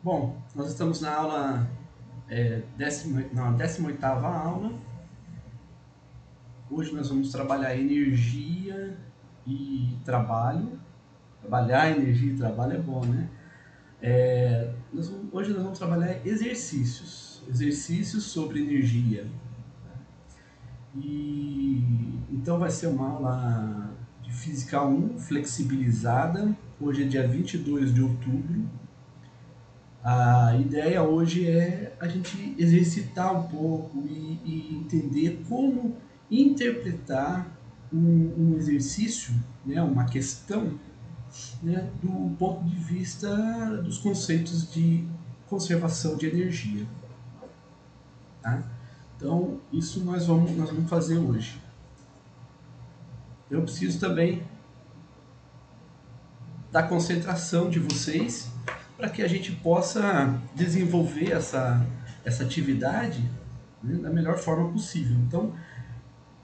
Bom, nós estamos na aula, na 18ª aula. Hoje nós vamos trabalhar energia e trabalho. Trabalhar energia e trabalho é bom, né? Hoje nós vamos trabalhar exercícios sobre energia. Então vai ser uma aula de Física 1, flexibilizada. Hoje é dia 22 de outubro. A ideia hoje é a gente exercitar um pouco e entender como interpretar um exercício, né, uma questão, né, do ponto de vista dos conceitos de conservação de energia. Tá? Então, isso nós vamos fazer hoje. Eu preciso também da concentração de vocês para que a gente possa desenvolver essa atividade, né, da melhor forma possível. Então,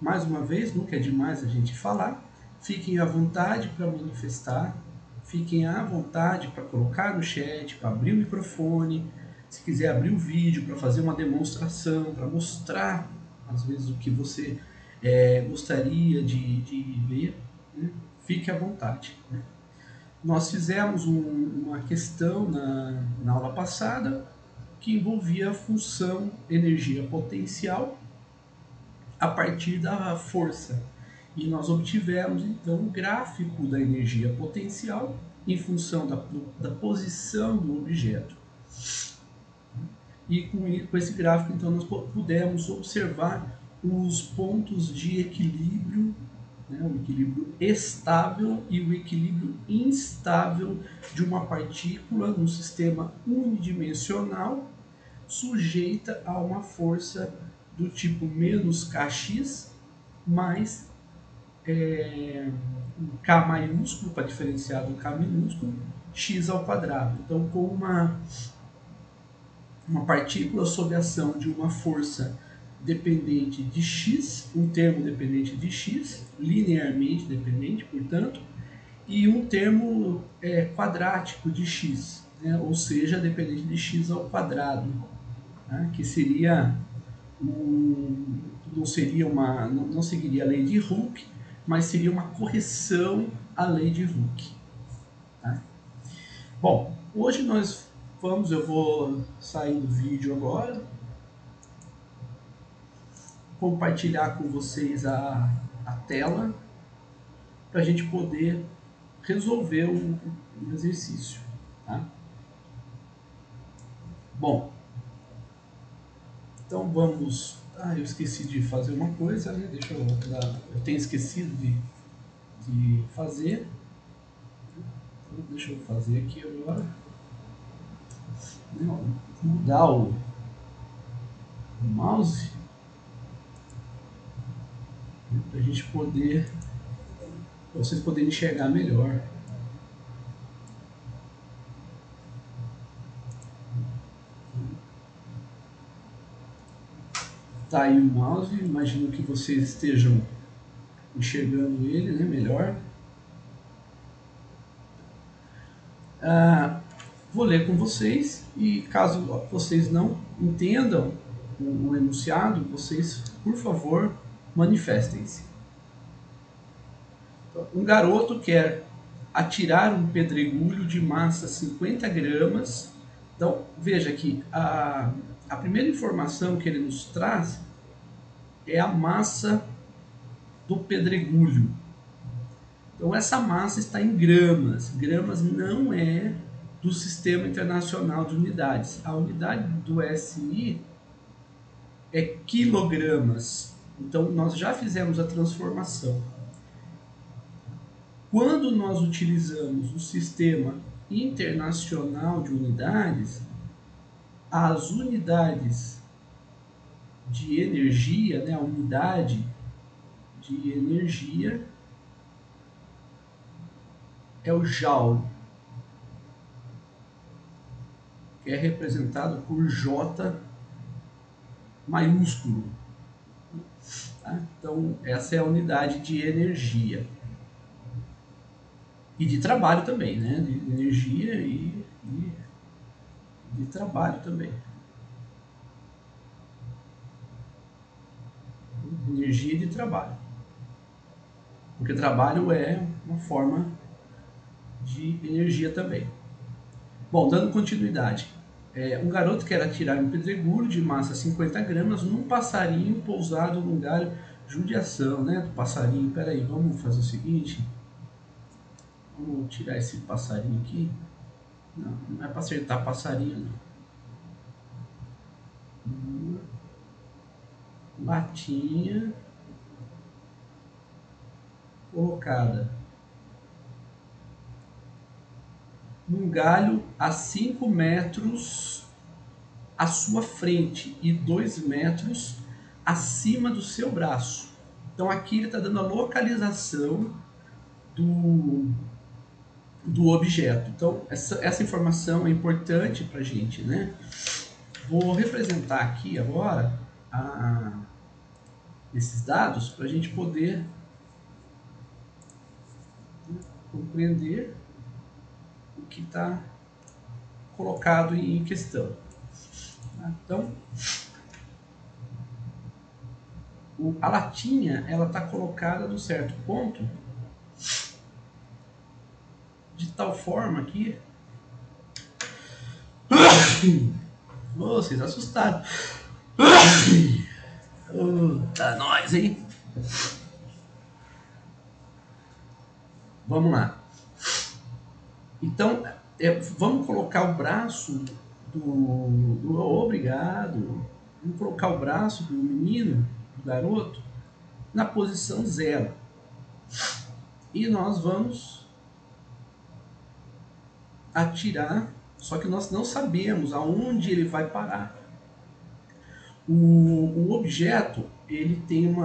mais uma vez, nunca é demais a gente falar, fiquem à vontade para manifestar, fiquem à vontade para colocar no chat, para abrir o microfone, se quiser abrir o vídeo para fazer uma demonstração, para mostrar, às vezes, o que você gostaria de ver, né? Fique à vontade. Né? Nós fizemos uma questão na aula passada que envolvia a função energia potencial a partir da força. E nós obtivemos, então, o gráfico da energia potencial em função da posição do objeto. E com esse gráfico, então, nós pudemos observar os pontos de equilíbrio, né, o equilíbrio estável e o equilíbrio instável de uma partícula no sistema unidimensional sujeita a uma força do tipo menos kx mais K maiúsculo, para diferenciar do K minúsculo, x ao quadrado. Então, com uma partícula sob ação de uma força dependente de x, um termo dependente de x, linearmente dependente, portanto, e um termo quadrático de x, né? Ou seja, dependente de x ao quadrado, né? Que seria não seguiria a lei de Hooke, mas seria uma correção à lei de Hooke. Tá? Bom, hoje eu vou sair do vídeo agora, compartilhar com vocês a tela para a gente poder resolver um exercício. Tá? Bom, então vamos. Eu esqueci de fazer uma coisa, né? Eu tenho esquecido de fazer. Então, deixa eu fazer aqui agora. Mudar o mouse para a gente poder, para vocês poderem enxergar melhor. Tá aí o mouse, imagino que vocês estejam enxergando ele, né, melhor. Vou ler com vocês e caso vocês não entendam o enunciado, vocês, por favor, manifestem-se. Um garoto quer atirar um pedregulho de massa 50 gramas. Então, veja que a primeira informação que ele nos traz é a massa do pedregulho. Então, essa massa está em gramas. Gramas não é do Sistema Internacional de Unidades. A unidade do SI é quilogramas. Então, nós já fizemos a transformação. Quando nós utilizamos o Sistema Internacional de Unidades, as unidades de energia, né, a unidade de energia é o Joule, que é representado por J maiúsculo. Tá? Então, essa é a unidade de energia. E de trabalho também, né? De energia e de trabalho também. Energia de trabalho. Porque trabalho é uma forma de energia também. Bom, dando continuidade. Um garoto quer atirar um pedregulho de massa 50 gramas num passarinho pousado num galho. Judiação, né? Do passarinho. Peraí, vamos fazer o seguinte. Vamos tirar esse passarinho aqui. Não, não é para acertar passarinho, não. Latinha colocada num galho a 5 metros à sua frente e 2 metros acima do seu braço. Então aqui ele está dando a localização do objeto. Então essa informação é importante para a gente, né? Vou representar aqui agora esses dados para a gente poder compreender o que está colocado em questão. Então, a latinha ela está colocada no certo ponto, de tal forma que vocês assustaram. Tá nós, hein? Vamos lá. Então, vamos colocar o braço obrigado. Vamos colocar o braço do menino, do garoto, na posição 0. E nós vamos atirar, só que nós não sabemos aonde ele vai parar. O objeto, ele tem um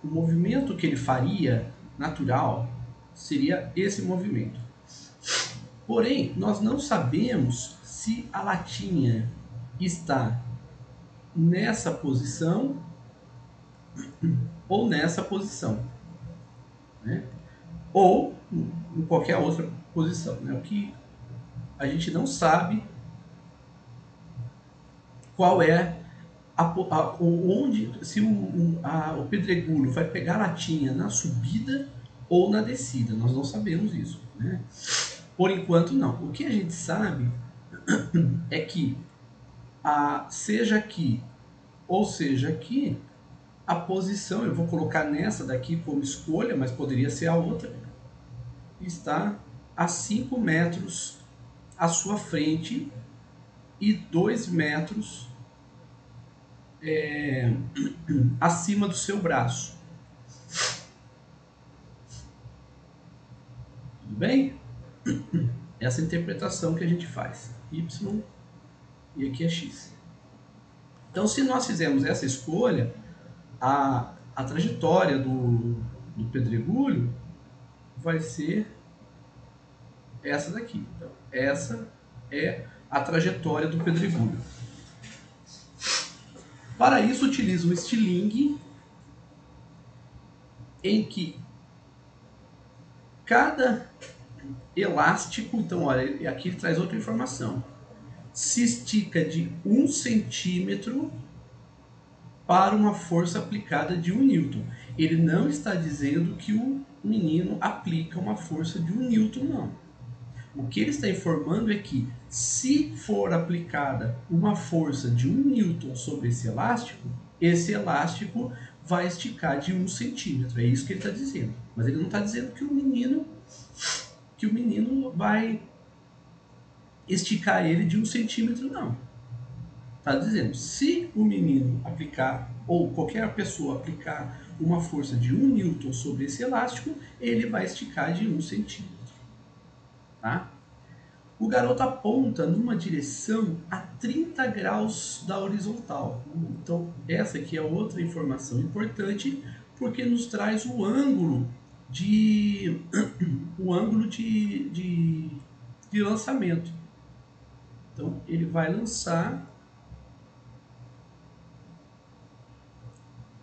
movimento que ele faria natural, seria esse movimento. Porém, nós não sabemos se a latinha está nessa posição ou nessa posição, né? Ou em qualquer outra posição, né? O que a gente não sabe qual é onde, se o pedregulho vai pegar a latinha na subida ou na descida. Nós não sabemos isso, né? Por enquanto não. O que a gente sabe é que seja aqui ou seja aqui, a posição, eu vou colocar nessa daqui como escolha, mas poderia ser a outra, está a 5 metros à sua frente e 2 metros acima do seu braço. Tudo bem? Essa interpretação que a gente faz. Y e aqui é X. Então, se nós fizermos essa escolha, a trajetória do pedregulho vai ser essa daqui. Então, essa é a trajetória do pedregulho. Para isso, utilizo um estilingue em que cada elástico, então olha, aqui ele traz outra informação, se estica de 1 centímetro para uma força aplicada de 1 newton. Ele não está dizendo que o menino aplica uma força de 1 newton, não. O que ele está informando é que, se for aplicada uma força de 1 newton sobre esse elástico vai esticar de 1 centímetro. É isso que ele está dizendo. Mas ele não está dizendo que o menino vai esticar ele de 1 centímetro, não. Está dizendo, se o menino aplicar, ou qualquer pessoa aplicar uma força de 1 newton sobre esse elástico, ele vai esticar de 1 centímetro. Tá? O garoto aponta numa direção a 30 graus da horizontal. Então, essa aqui é outra informação importante, porque nos traz o ângulo de lançamento. Então, ele vai lançar.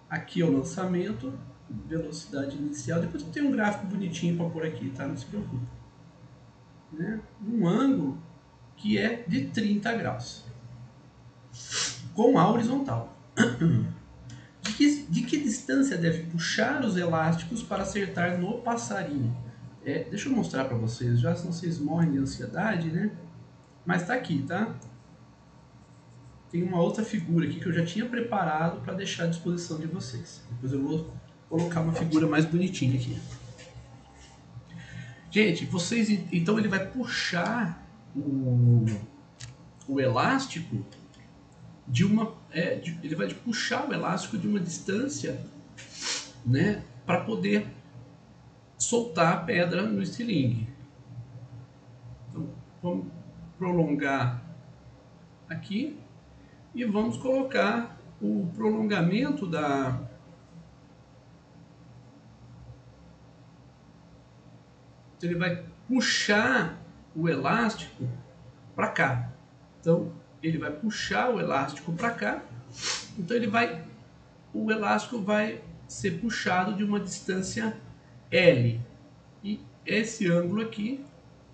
Aqui é o lançamento, velocidade inicial. Depois eu tenho um gráfico bonitinho para pôr aqui, tá? Não se preocupe. Né? Um ângulo que é de 30 graus, com a horizontal. De que distância deve puxar os elásticos para acertar no passarinho? Deixa eu mostrar para vocês, já senão vocês morrem de ansiedade, né? Mas tá aqui, tá? Tem uma outra figura aqui que eu já tinha preparado para deixar à disposição de vocês. Depois eu vou colocar uma figura mais bonitinha aqui. Gente, vocês, então ele vai puxar o elástico de uma, ele vai puxar o elástico de uma distância, né, para poder soltar a pedra no estilingue. Então, vamos prolongar aqui e vamos colocar o prolongamento da... Então, ele vai puxar o elástico para cá. Então, ele vai puxar o elástico para cá. Então, o elástico vai ser puxado de uma distância L. E esse ângulo aqui,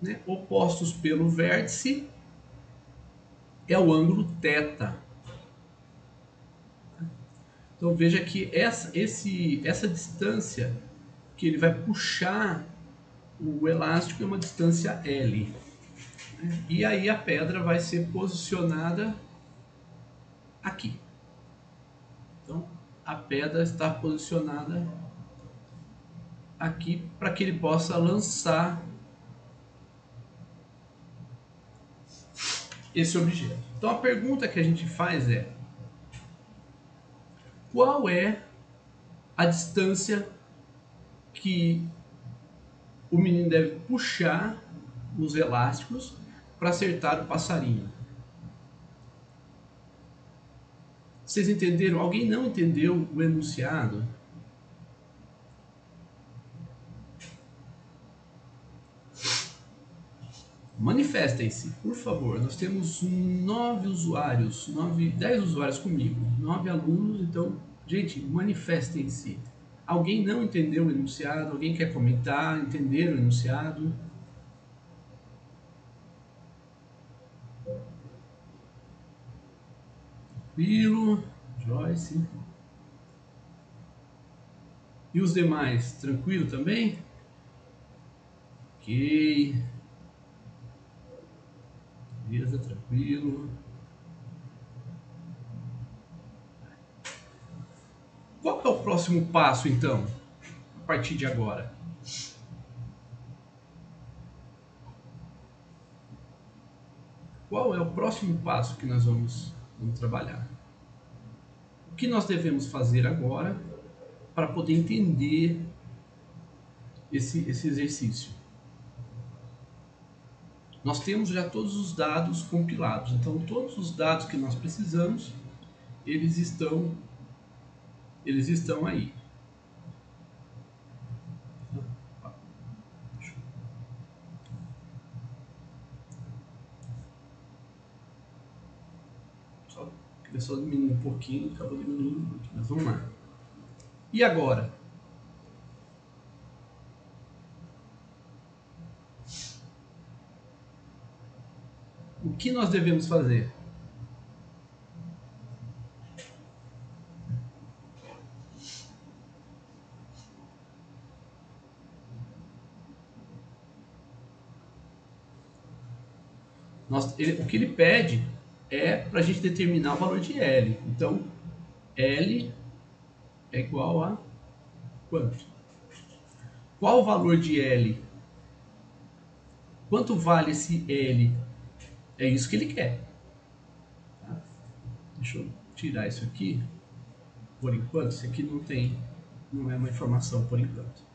né, opostos pelo vértice, é o ângulo θ. Então veja que essa distância que ele vai puxar o elástico é uma distância L. E aí a pedra vai ser posicionada aqui. Então a pedra está posicionada aqui para que ele possa lançar esse objeto. Então a pergunta que a gente faz é: qual é a distância que o menino deve puxar os elásticos para acertar o passarinho? Vocês entenderam? Alguém não entendeu o enunciado? Manifestem-se, por favor. Nós temos 9 usuários, 10 usuários comigo, 9 alunos. Então, gente, manifestem-se. Alguém não entendeu o enunciado? Alguém quer comentar, entender o enunciado? Tranquilo, Joyce. E os demais, tranquilo também? Ok. Beleza, tranquilo. Qual que é o próximo passo, então, a partir de agora? Qual é o próximo passo que nós vamos trabalhar? O que nós devemos fazer agora para poder entender esse exercício? Nós temos já todos os dados compilados, então todos os dados que nós precisamos, eles estão aí. Queria só diminuir um pouquinho, acabou diminuindo muito, mas vamos lá. E agora? O que nós devemos fazer? O que ele pede é para a gente determinar o valor de L. Então, L é igual a quanto? Qual o valor de L? Quanto vale esse L? É isso que ele quer. Tá? Deixa eu tirar isso aqui. Por enquanto, isso aqui não é uma informação por enquanto.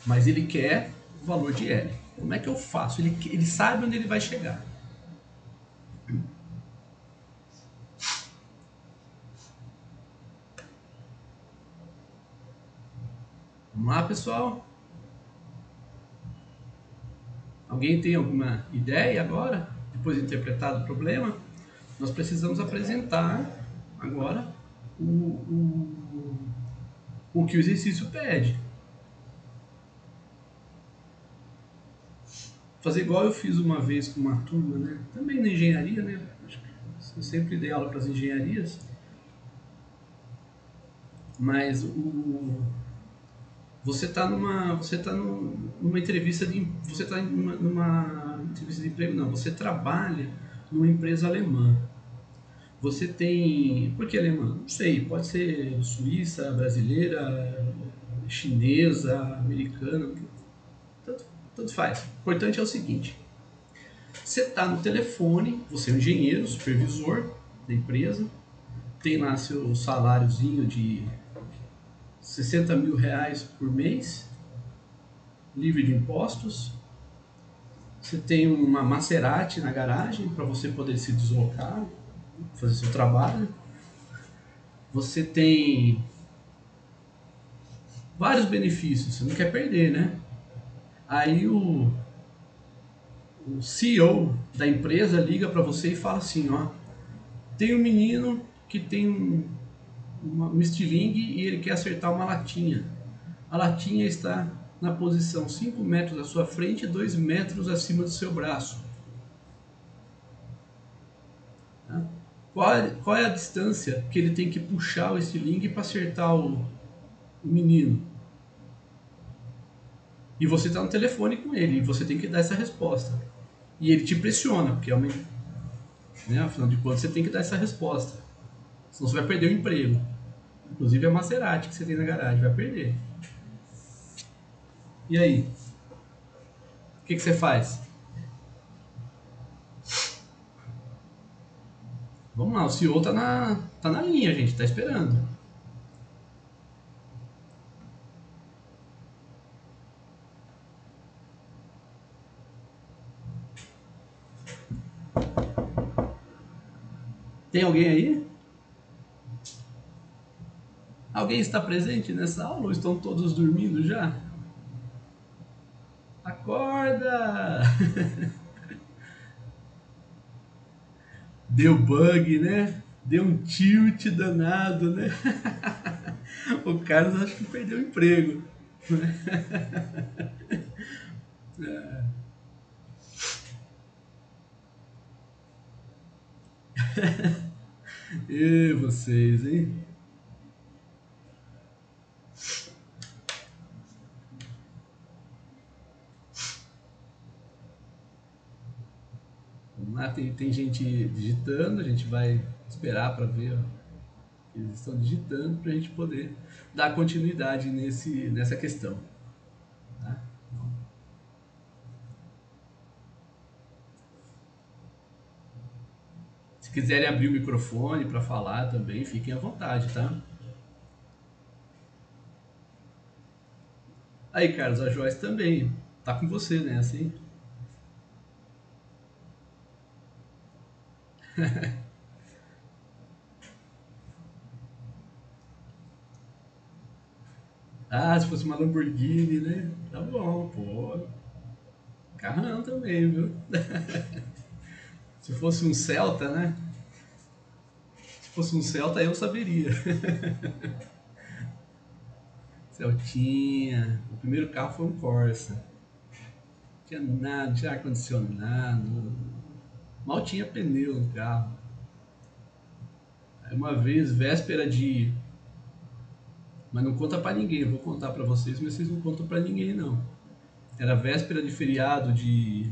Mas ele quer o valor de L. Como é que eu faço? Ele sabe onde ele vai chegar. Vamos lá, pessoal? Alguém tem alguma ideia agora? Depois de interpretado o problema, nós precisamos apresentar agora o que o exercício pede. fazer igual eu fiz uma vez com uma turma, né? Também na engenharia, né? Eu sempre dei aula para as engenharias, mas numa entrevista você está numa entrevista de emprego, não, você trabalha numa empresa alemã. Você tem, por que alemã? Não sei, pode ser suíça, brasileira, chinesa, americana, tanto, tanto faz. O importante é o seguinte: você está no telefone, você é um engenheiro, supervisor da empresa, tem lá seu saláriozinho de 60 mil reais por mês, livre de impostos. Você tem uma Maserati na garagem para você poder se deslocar, fazer seu trabalho. Você tem vários benefícios, você não quer perder, né? Aí o CEO da empresa liga para você e fala assim, ó, tem um menino que tem um estilingue e ele quer acertar uma latinha. A latinha está na posição 5 metros à sua frente e 2 metros acima do seu braço. Tá? Qual é a distância que ele tem que puxar o estilingue para acertar o menino? E você está no telefone com ele e você tem que dar essa resposta. E ele te pressiona, porque é uma, né, afinal de contas você tem que dar essa resposta. Senão você vai perder o emprego. Inclusive a Maserati que você tem na garagem vai perder. E aí? O que você faz? Vamos lá, o CEO tá na linha, gente, tá esperando. Tem alguém aí? Alguém está presente nessa aula ou estão todos dormindo já? Acorda! Deu bug, né? Deu um tilt danado, né? O Carlos acho que perdeu o emprego. E vocês, hein? Vamos lá, tem gente digitando, a gente vai esperar para ver ó, que eles estão digitando para a gente poder dar continuidade nessa questão. Tá? Se quiserem abrir o microfone para falar também, fiquem à vontade, tá? Aí, Carlos, a Joyce também tá com você, né? Assim. Ah, se fosse uma Lamborghini, né? Tá bom, pô. Carrão também, viu? Se fosse um Celta, né? Se fosse um Celta, eu saberia. Celtinha. O primeiro carro foi um Corsa. Não tinha nada, não tinha ar-condicionado. Mal tinha pneu no carro. Aí uma vez, véspera de. Mas não conta pra ninguém, eu vou contar pra vocês, mas vocês não contam pra ninguém não. Era véspera de feriado de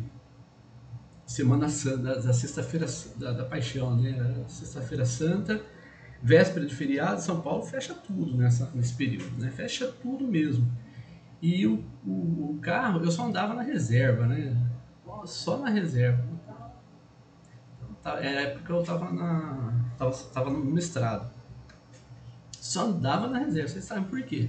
Semana Santa, da sexta-feira da Paixão, né? Era sexta-feira santa, véspera de feriado, São Paulo fecha tudo nesse período, né? Fecha tudo mesmo. E o carro, eu só andava na reserva, né? Só na reserva. Era a época que eu tava no mestrado. Só andava na reserva, vocês sabem por quê?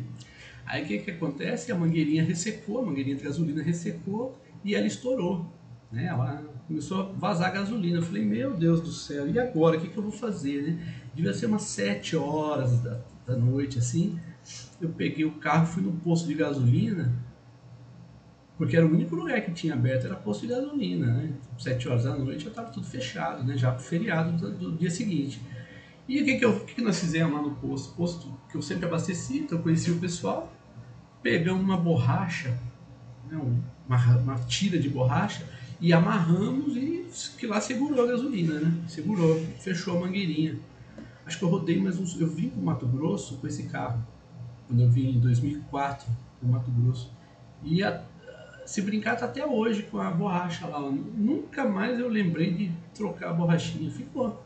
Aí o que acontece? A mangueirinha ressecou, a mangueirinha de gasolina ressecou e ela estourou. Né? Ela começou a vazar gasolina. Eu falei, meu Deus do céu, e agora? O que eu vou fazer? Né? Devia ser umas 7 horas da noite, assim. Eu peguei o carro, fui no posto de gasolina, porque era o único lugar que tinha aberto, era posto de gasolina. Né? 7 horas da noite já estava tudo fechado, né? Já pro feriado do dia seguinte. E o que nós fizemos lá no posto? Posto que eu sempre abasteci, então eu conheci o pessoal. Pegamos uma borracha, né, uma tira de borracha, e amarramos e que lá segurou a gasolina, né? Segurou, fechou a mangueirinha. Acho que eu rodei mais uns... Eu vim pro Mato Grosso com esse carro, quando eu vim em 2004 pro Mato Grosso. E se brincar tá até hoje com a borracha lá. Nunca mais eu lembrei de trocar a borrachinha. Ficou.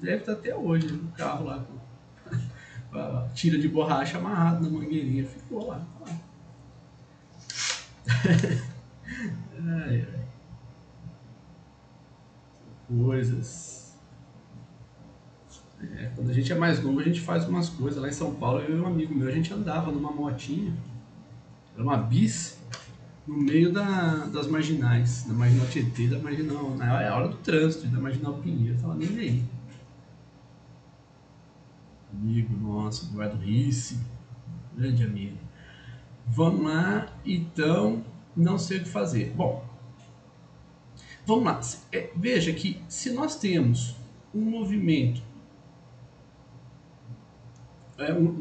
Deve estar até hoje no carro lá com a tira de borracha amarrada na mangueirinha. Ficou lá. Ai, ai. Coisas. Quando a gente é mais novo, a gente faz umas coisas. Lá em São Paulo, eu e um amigo meu, a gente andava numa motinha, era uma bis, no meio das marginais, da Marginal Tietê, da Marginal, na hora do trânsito, da Marginal Pinheiro, tava nem aí. Amigo nosso, Eduardo Risse, grande amigo. Vamos lá, então, não sei o que fazer. Bom, vamos lá. Veja que se nós temos um movimento,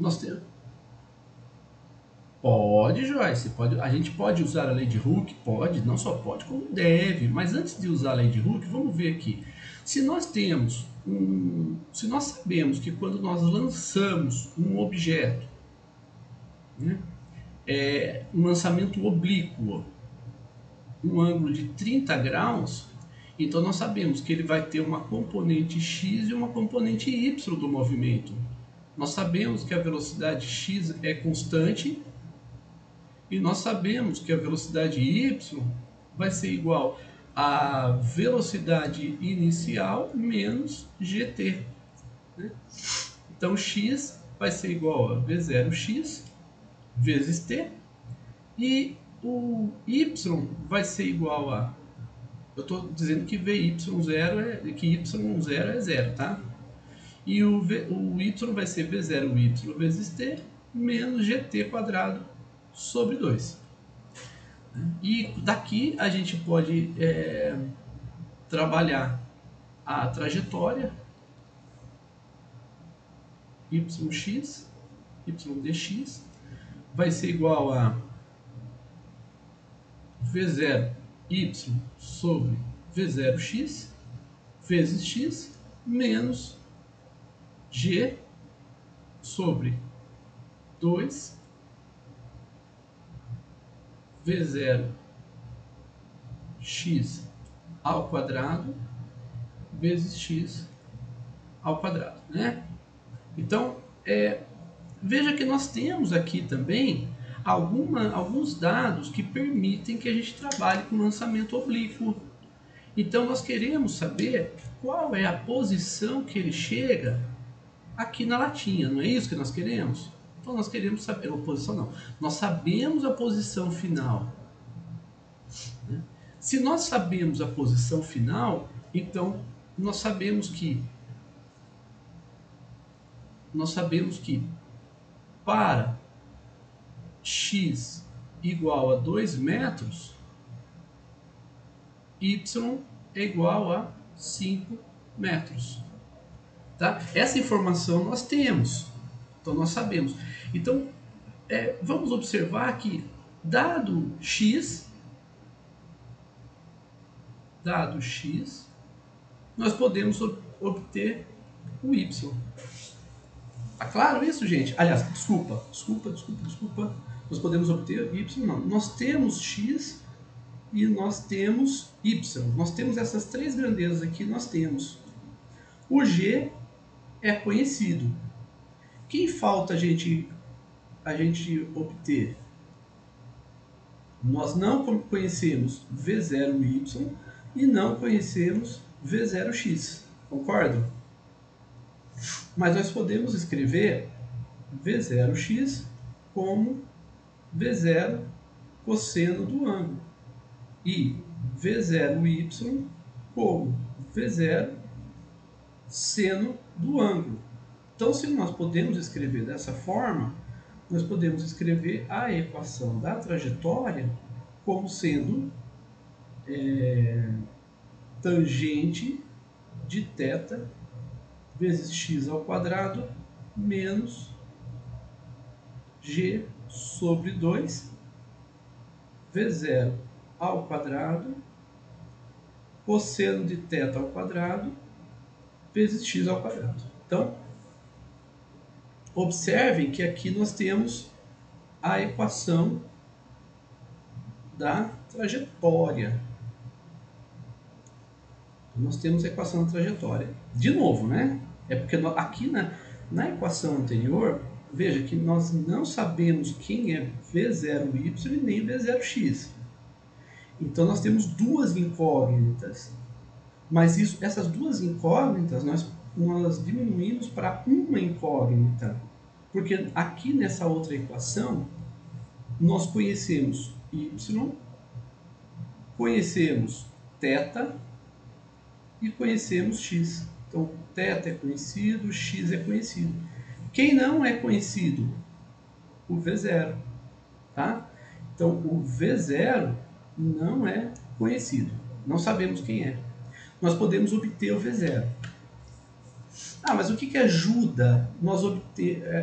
nós temos, pode, Joyce, pode, a gente pode usar a lei de Hooke? Pode, não só pode, como deve. Mas antes de usar a lei de Hooke, vamos ver aqui. Se nós temos se nós sabemos que quando nós lançamos um objeto, né, um lançamento oblíquo, um ângulo de 30 graus, então nós sabemos que ele vai ter uma componente x e uma componente y do movimento. Nós sabemos que a velocidade x é constante e nós sabemos que a velocidade y vai ser igual à velocidade inicial menos gt. Né? Então x vai ser igual a v0x vezes t, e o y vai ser igual a... Eu estou dizendo que y0 que y0 é zero, tá? E o y vai ser v0y vezes t menos gt quadrado sobre 2. E daqui a gente pode trabalhar a trajetória yx, ydx, vai ser igual a v0y sobre v0x vezes x menos g sobre 2 v0x ao quadrado vezes x ao quadrado, né? Então, veja que nós temos aqui também alguns dados que permitem que a gente trabalhe com lançamento oblíquo. Então, nós queremos saber qual é a posição que ele chega aqui na latinha, não é isso que nós queremos? Então, nós queremos saber a posição, não. Nós sabemos a posição final. Se nós sabemos a posição final, então nós sabemos que para x igual a 2 metros, y é igual a 5 metros. Tá? Essa informação nós temos, então nós sabemos. Então, vamos observar que dado x, nós podemos obter o y. Tá claro isso, gente? Aliás, desculpa. Nós podemos obter y, não. Nós temos x e nós temos y. Nós temos essas três grandezas aqui, nós temos. O g é conhecido. Quem falta a gente obter? Nós não conhecemos v0y e não conhecemos v0x. Concordo? Mas nós podemos escrever v0x como v0 cosseno do ângulo e v0y como v0 seno do ângulo. Então, se nós podemos escrever dessa forma, nós podemos escrever a equação da trajetória como sendo tangente de θ vezes x ao quadrado menos g sobre 2 v0 ao quadrado cosseno de θ ao quadrado vezes x ao quadrado. Então, observem que aqui nós temos a equação da trajetória. Nós temos a equação da trajetória. De novo, né? É porque aqui na equação anterior, veja que nós não sabemos quem é V0y e nem V0x. Então nós temos duas incógnitas. Mas essas duas incógnitas nós diminuímos para uma incógnita. Porque aqui nessa outra equação, nós conhecemos y, conhecemos θ e conhecemos x. Então, θ é conhecido, x é conhecido. Quem não é conhecido? O V0. Tá? Então, o V0 não é conhecido. Não sabemos quem é. Nós podemos obter o V0. Ah, mas o que ajuda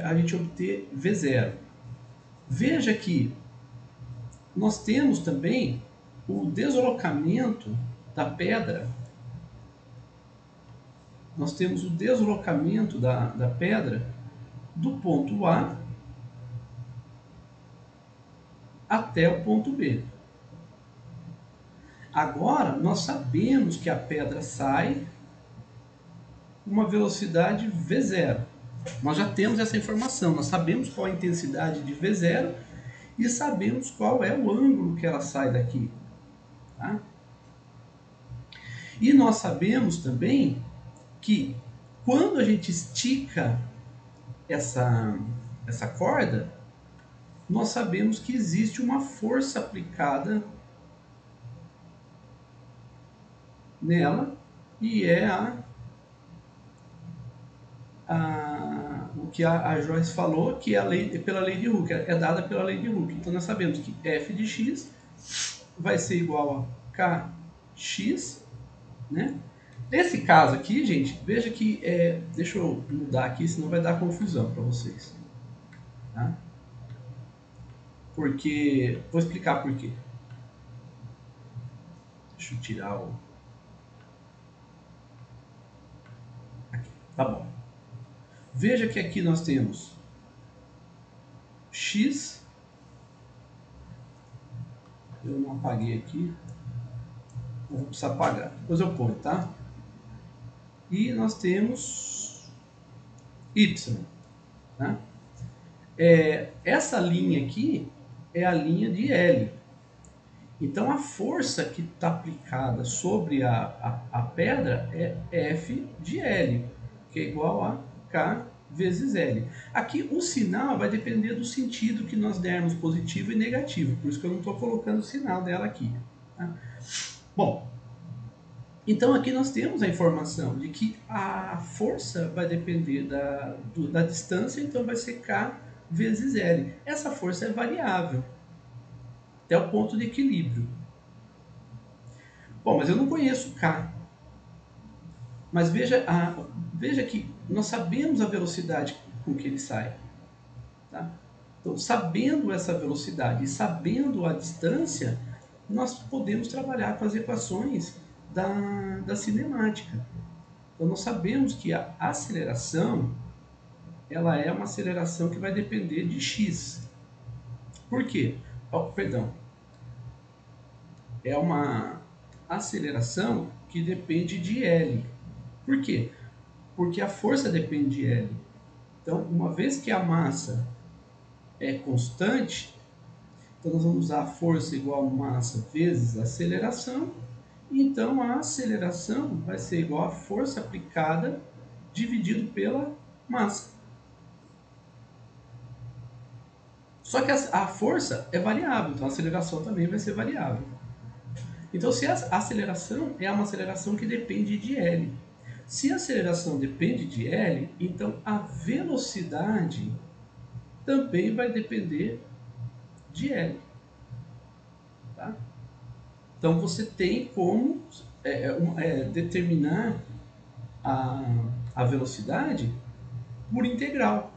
a gente obter V0? Veja que nós temos também o deslocamento da pedra. Nós temos o deslocamento da pedra do ponto A até o ponto B. Agora, nós sabemos que a pedra sai com uma velocidade V0. Nós já temos essa informação, nós sabemos qual a intensidade de V0 e sabemos qual é o ângulo que ela sai daqui. Tá? E nós sabemos também que quando a gente estica essa corda, nós sabemos que existe uma força aplicada nela e é o que a Joyce falou, que é pela lei de Hooke, é dada pela lei de Hooke. Então nós sabemos que f de x vai ser igual a kx, né? Nesse caso aqui, gente, veja que deixa eu mudar aqui, senão vai dar confusão para vocês. Tá? Porque vou explicar por quê. Deixa eu tirar o aqui. Tá bom. Veja que aqui nós temos x. Eu não apaguei aqui. Vou precisar apagar. Depois eu ponho, tá? E nós temos y. Tá? Essa linha aqui é a linha de L. Então a força que está aplicada sobre a pedra é F de L, que é igual a K vezes L. Aqui o sinal vai depender do sentido que nós dermos, positivo e negativo, por isso que eu não estou colocando o sinal dela aqui. Tá? Bom, então aqui nós temos a informação de que a força vai depender da distância, então vai ser K vezes L. Essa força é variável até o ponto de equilíbrio. Bom, mas eu não conheço K. Mas veja que nós sabemos a velocidade com que ele sai. Tá? Então, sabendo essa velocidade e sabendo a distância, nós podemos trabalhar com as equações da cinemática. Então, nós sabemos que a aceleração ela é uma aceleração que vai depender de x. Por quê? É uma aceleração que depende de L. Por quê? Porque a força depende de L. Então, uma vez que a massa é constante, então nós vamos usar a força igual a massa vezes a aceleração. Então, a aceleração vai ser igual a força aplicada dividido pela massa. Só que a força é variável, então a aceleração também vai ser variável. Então, se a aceleração é uma aceleração que depende de L. Se a aceleração depende de L, então a velocidade também vai depender de L. Tá? Então, você tem como determinar a velocidade por integral.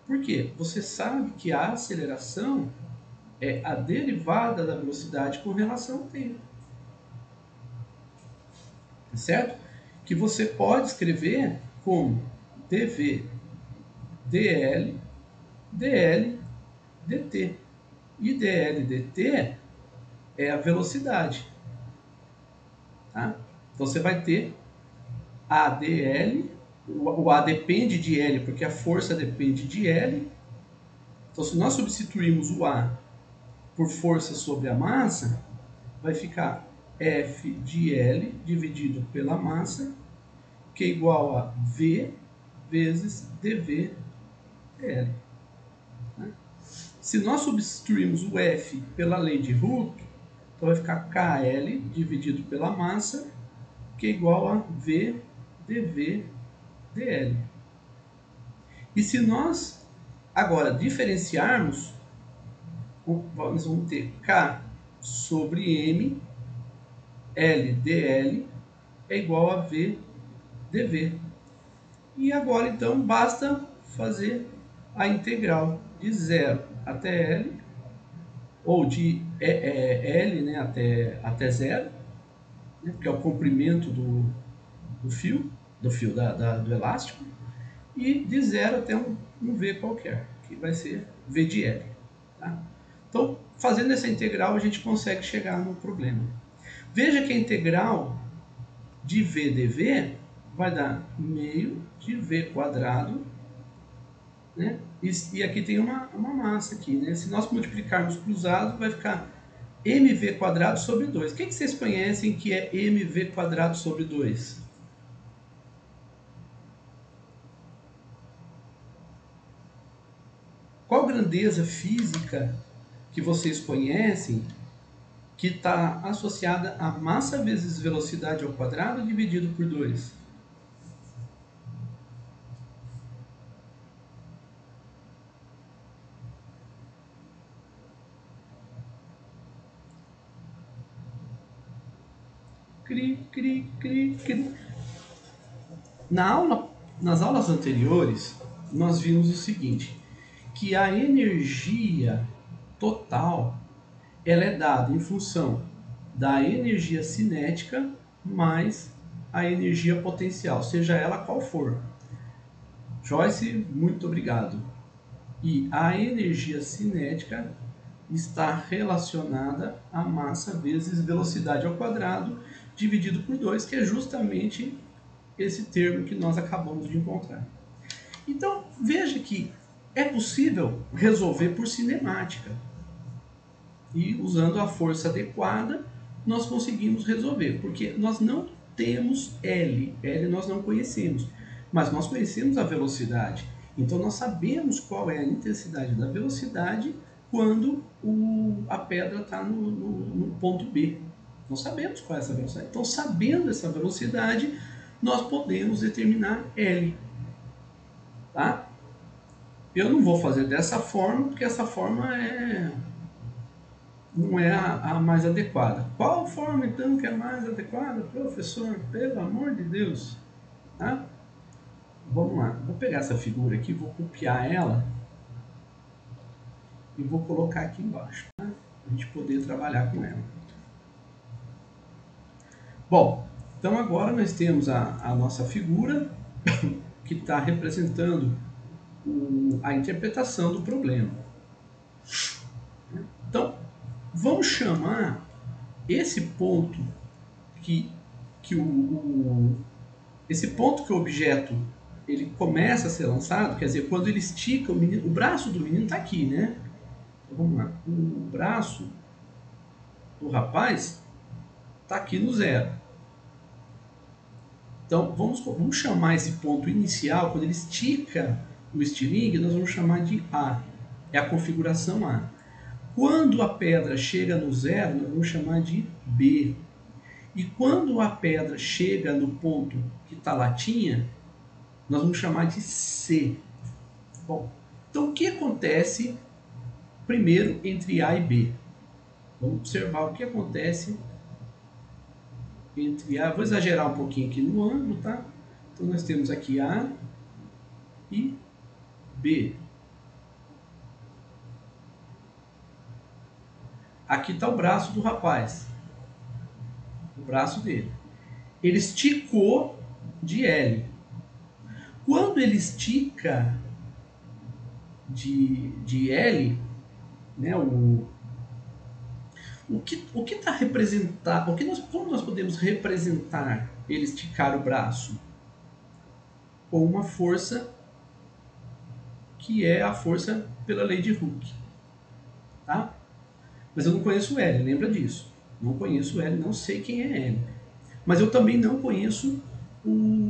Por quê? Você sabe que a aceleração é a derivada da velocidade com relação ao tempo. certo? Que você pode escrever como dv dl dl dt. E dl dt é a velocidade. Tá? Então você vai ter AdL, o A depende de L, porque a força depende de L. Então se nós substituirmos o A por força sobre a massa, vai ficar F de L dividido pela massa, que é igual a V vezes dV dL. Se nós substituirmos o F pela lei de Hooke, então vai ficar KL dividido pela massa, que é igual a V dV dL. E se nós agora diferenciarmos, nós vamos ter K sobre M, L dL é igual a V dV. E agora então basta fazer a integral de 0 até L, ou de L, né, até 0, né, que é o comprimento do fio, do elástico, e de 0 até um V qualquer, que vai ser V de L. Tá? Então, fazendo essa integral, a gente consegue chegar no problema. Veja que a integral de V dV vai dar meio de V quadrado, né? E aqui tem uma massa aqui, né? Se nós multiplicarmos cruzado, vai ficar mv quadrado sobre 2. O que vocês conhecem que é mv quadrado sobre 2? Qual grandeza física que vocês conhecem que está associada a massa vezes velocidade ao quadrado dividido por 2? Cri, cri, cri, cri. Nas aulas anteriores, nós vimos o seguinte, que a energia total ela é dada em função da energia cinética mais a energia potencial, seja ela qual for. Joyce, muito obrigado. E a energia cinética está relacionada à massa vezes velocidade ao quadrado dividido por 2, que é justamente esse termo que nós acabamos de encontrar. Então, veja que é possível resolver por cinemática. E usando a força adequada, nós conseguimos resolver, porque nós não temos L. L nós não conhecemos, mas nós conhecemos a velocidade. Então nós sabemos qual é a intensidade da velocidade quando a pedra está no ponto B. Nós sabemos qual é essa velocidade. Então, sabendo essa velocidade, nós podemos determinar L. Tá? Eu não vou fazer dessa forma, porque essa forma não é a mais adequada. Qual forma, então, que é mais adequada, professor? Pelo amor de Deus. Tá? Vamos lá. Vou pegar essa figura aqui, vou copiar ela e vou colocar aqui embaixo, tá? Para a gente poder trabalhar com ela. Bom, então agora nós temos a nossa figura que está representando a interpretação do problema. Então, vamos chamar esse ponto esse ponto que o objeto ele começa a ser lançado, quer dizer, quando ele estica o menino, o braço do menino está aqui, né? Então, vamos lá, o braço do rapaz está aqui no 0. Então, vamos chamar esse ponto inicial, quando ele estica o estilingue, nós vamos chamar de A. É a configuração A. Quando a pedra chega no 0, nós vamos chamar de B. E quando a pedra chega no ponto que está latinha, nós vamos chamar de C. Bom, então o que acontece primeiro entre A e B? Vamos observar o que acontece entre A. Vou exagerar um pouquinho aqui no ângulo, tá? Então nós temos aqui A e B. Aqui está o braço do rapaz. O braço dele. ele esticou de L. Quando ele estica de L, né, o que está representado, como nós podemos representar ele esticar o braço? Com uma força que é a força pela lei de Hooke. Tá? Mas eu não conheço L, lembra disso. Não conheço L, não sei quem é L. Mas eu também não conheço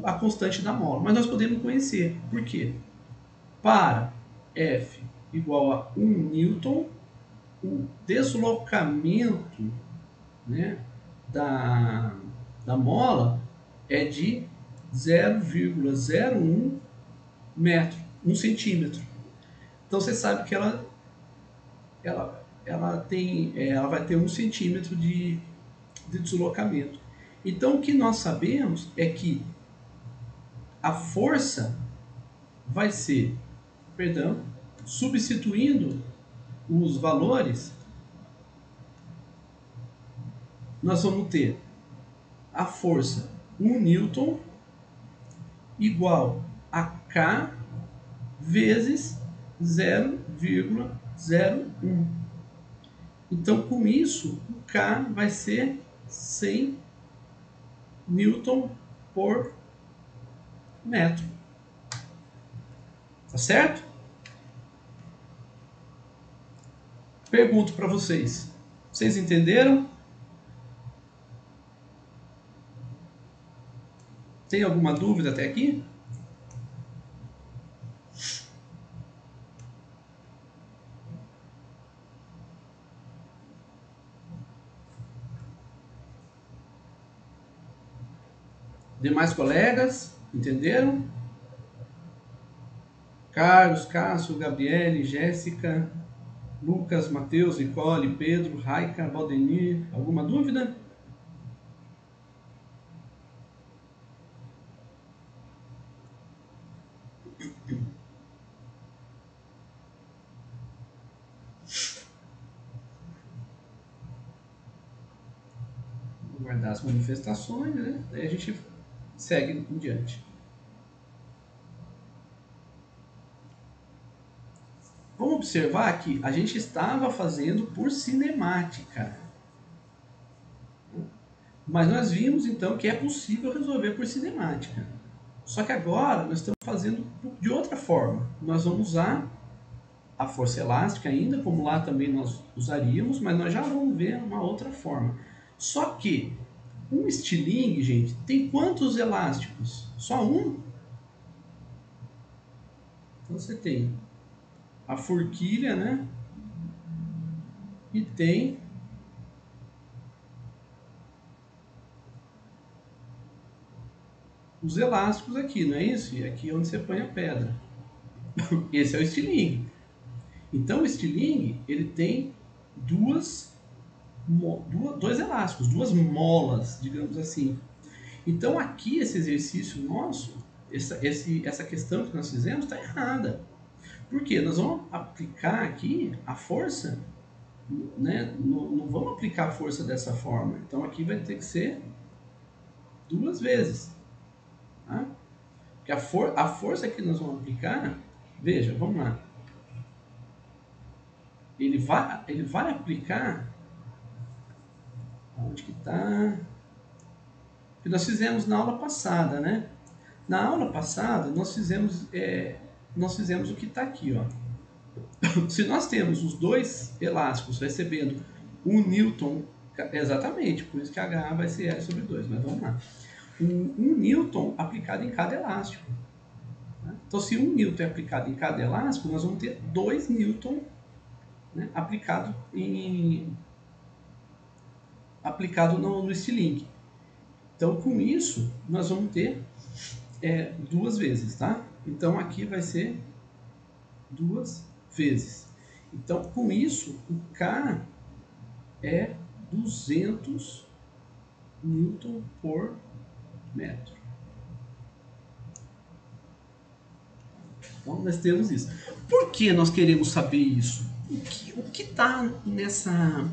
a constante da mola. Mas nós podemos conhecer. Por quê? Para F igual a 1 newton, o deslocamento, né, da mola é de 0,01 metro, 1 centímetro. Então você sabe que ela vai ter 1 centímetro de deslocamento. Então o que nós sabemos é que a força vai ser, substituindo os valores, nós vamos ter a força 1 newton igual a K vezes 0,01. Então, com isso, o K vai ser 100 newton por metro. Tá certo? Pergunto para vocês. Vocês entenderam? Tem alguma dúvida até aqui? Demais colegas, entenderam? Carlos, Cássio, Gabriele, Jéssica, Lucas, Matheus, Nicole, Pedro, Raika, Valdenir, alguma dúvida? Vou guardar as manifestações, né? Daí a gente segue em diante. Vamos observar que a gente estava fazendo por cinemática. Mas nós vimos então que é possível resolver por cinemática. Só que agora nós estamos fazendo de outra forma. Nós vamos usar a força elástica ainda, como lá também nós usaríamos, mas nós já vamos ver uma outra forma. Só que um estilingue, gente, tem quantos elásticos? Só um? Então você tem a forquilha, né? E tem os elásticos aqui, não é isso? E aqui é onde você põe a pedra. Esse é o estilingue. Então o estilingue, ele tem dois elásticos, duas molas, digamos assim. Então aqui esse exercício nosso, essa questão que nós fizemos está errada. Por quê? Nós vamos aplicar aqui a força, né? Não vamos aplicar a força dessa forma. Então aqui vai ter que ser duas vezes. Tá? Porque a força que nós vamos aplicar, veja, vamos lá. Ele vai aplicar, onde que está? Que nós fizemos na aula passada, né? Na aula passada nós fizemos o que está aqui, ó. Se nós temos os dois elásticos recebendo 1 newton, exatamente, por isso que H vai ser L sobre 2, mas vamos lá. 1 newton aplicado em cada elástico. Então, se 1 newton é aplicado em cada elástico, nós vamos ter 2 newton, né, aplicado no estilingue. Então, com isso, nós vamos ter duas vezes, tá? Então, aqui vai ser duas vezes. Então, com isso, o K é 200 newton por metro. Então, nós temos isso. Por que nós queremos saber isso? O que está nessa...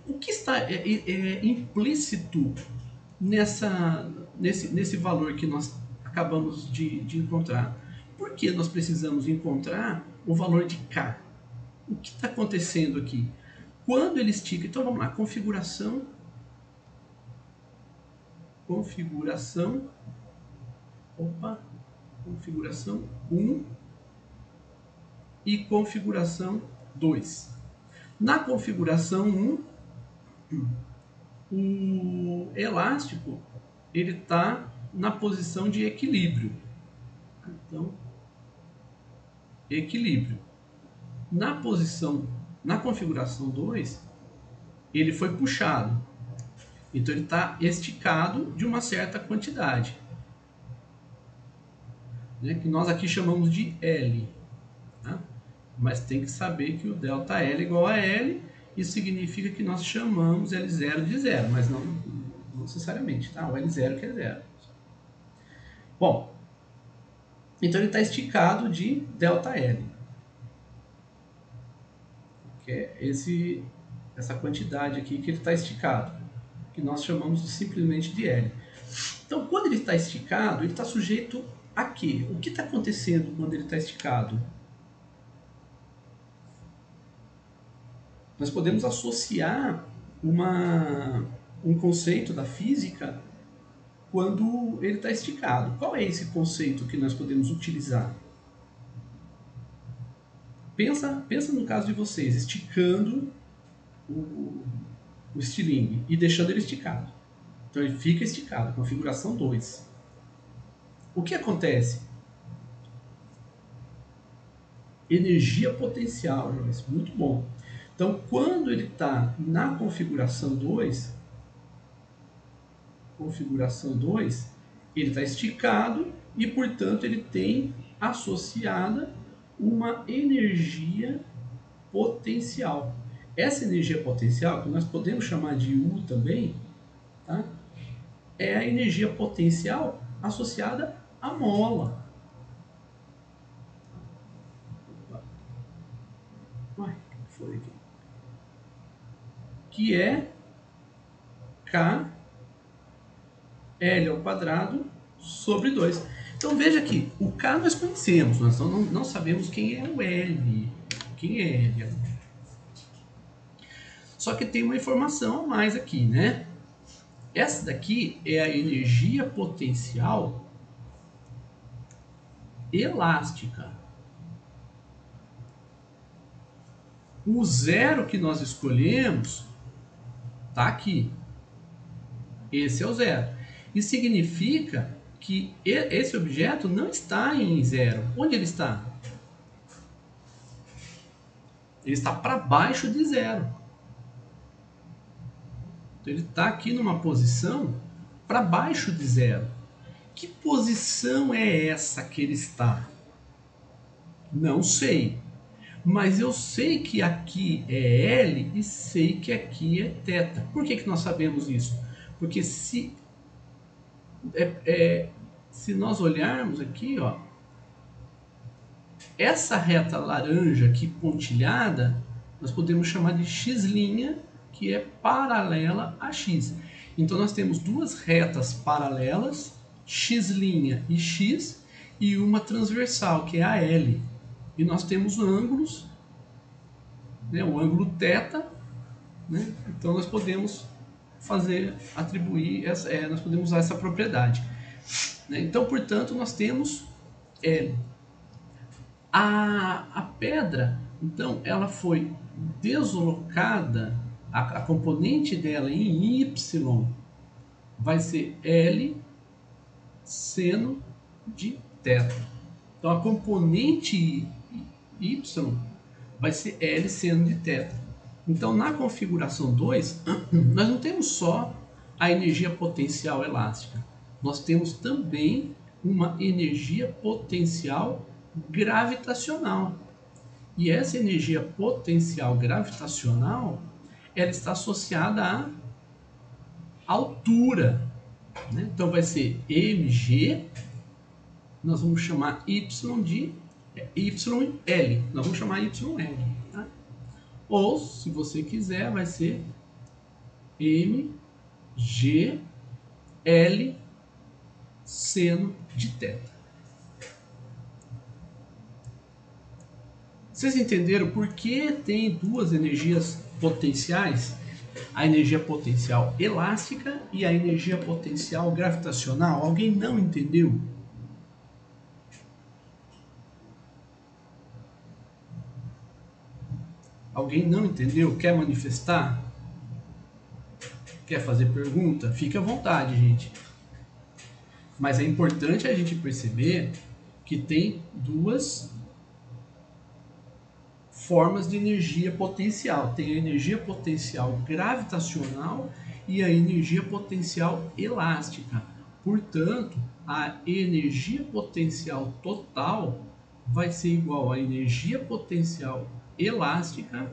O que está implícito nesse valor que nós acabamos de encontrar? Por que nós precisamos encontrar o valor de K? O que está acontecendo aqui? Quando ele estica, então vamos lá, configuração 1 e configuração 2. Na configuração 1, o elástico ele está na posição de equilíbrio. Então, equilíbrio. Na configuração 2, ele foi puxado. Então ele está esticado de uma certa quantidade, né, que nós aqui chamamos de L. Tá? Mas tem que saber que o ΔL é igual a L, isso significa que nós chamamos L0 de zero, mas não necessariamente, tá? O L0 que é zero. Bom, então ele está esticado de ΔL, que é essa quantidade aqui que ele está esticado, que nós chamamos simplesmente de L. Então, quando ele está esticado, ele está sujeito a quê? O que está acontecendo quando ele está esticado? Nós podemos associar um conceito da física quando ele está esticado. Qual é esse conceito que nós podemos utilizar? Pensa no caso de vocês, esticando o estilingue e deixando ele esticado. Então ele fica esticado, configuração 2. O que acontece? Energia potencial, Jonas, muito bom. Então, quando ele está na configuração 2, ele está esticado e, portanto, ele tem associada uma energia potencial. Essa energia potencial, que nós podemos chamar de U também, tá? É a energia potencial associada à mola. Uai, o que foi aqui? Que é K L ao quadrado sobre 2. Então veja aqui, o K nós conhecemos, nós não sabemos quem é o L. Quem é L? Só que tem uma informação a mais aqui, né? Essa daqui é a energia potencial elástica. O zero que nós escolhemos está aqui. Esse é o zero. Isso significa que esse objeto não está em zero. Onde ele está? Ele está para baixo de zero. Então ele está aqui numa posição para baixo de zero. Que posição é essa que ele está? Não sei. Mas eu sei que aqui é L e sei que aqui é θ. Por que nós sabemos isso? Porque se nós olharmos aqui, ó, essa reta laranja aqui pontilhada, nós podemos chamar de x', que é paralela a x. Então nós temos duas retas paralelas, x' e x, e uma transversal, que é a L. E nós temos ângulos, né, o ângulo θ, né? Então nós podemos nós podemos usar essa propriedade, né? Então, portanto, nós temos L. A pedra, então, ela foi deslocada, a componente dela em Y vai ser L seno de θ. Então, a componente Y vai ser L seno de θ. Então, na configuração 2, nós não temos só a energia potencial elástica. Nós temos também uma energia potencial gravitacional. E essa energia potencial gravitacional, ela está associada à altura, né? Então, vai ser mg, nós vamos chamar y de YL. Nós vamos chamar YL. Tá? Ou, se você quiser, vai ser mg L seno de θ. Vocês entenderam por que tem duas energias potenciais? A energia potencial elástica e a energia potencial gravitacional. Alguém não entendeu? Alguém não entendeu? Quer manifestar? Quer fazer pergunta? Fique à vontade, gente. Mas é importante a gente perceber que tem duas formas de energia potencial. Tem a energia potencial gravitacional e a energia potencial elástica. Portanto, a energia potencial total vai ser igual à energia potencial elástica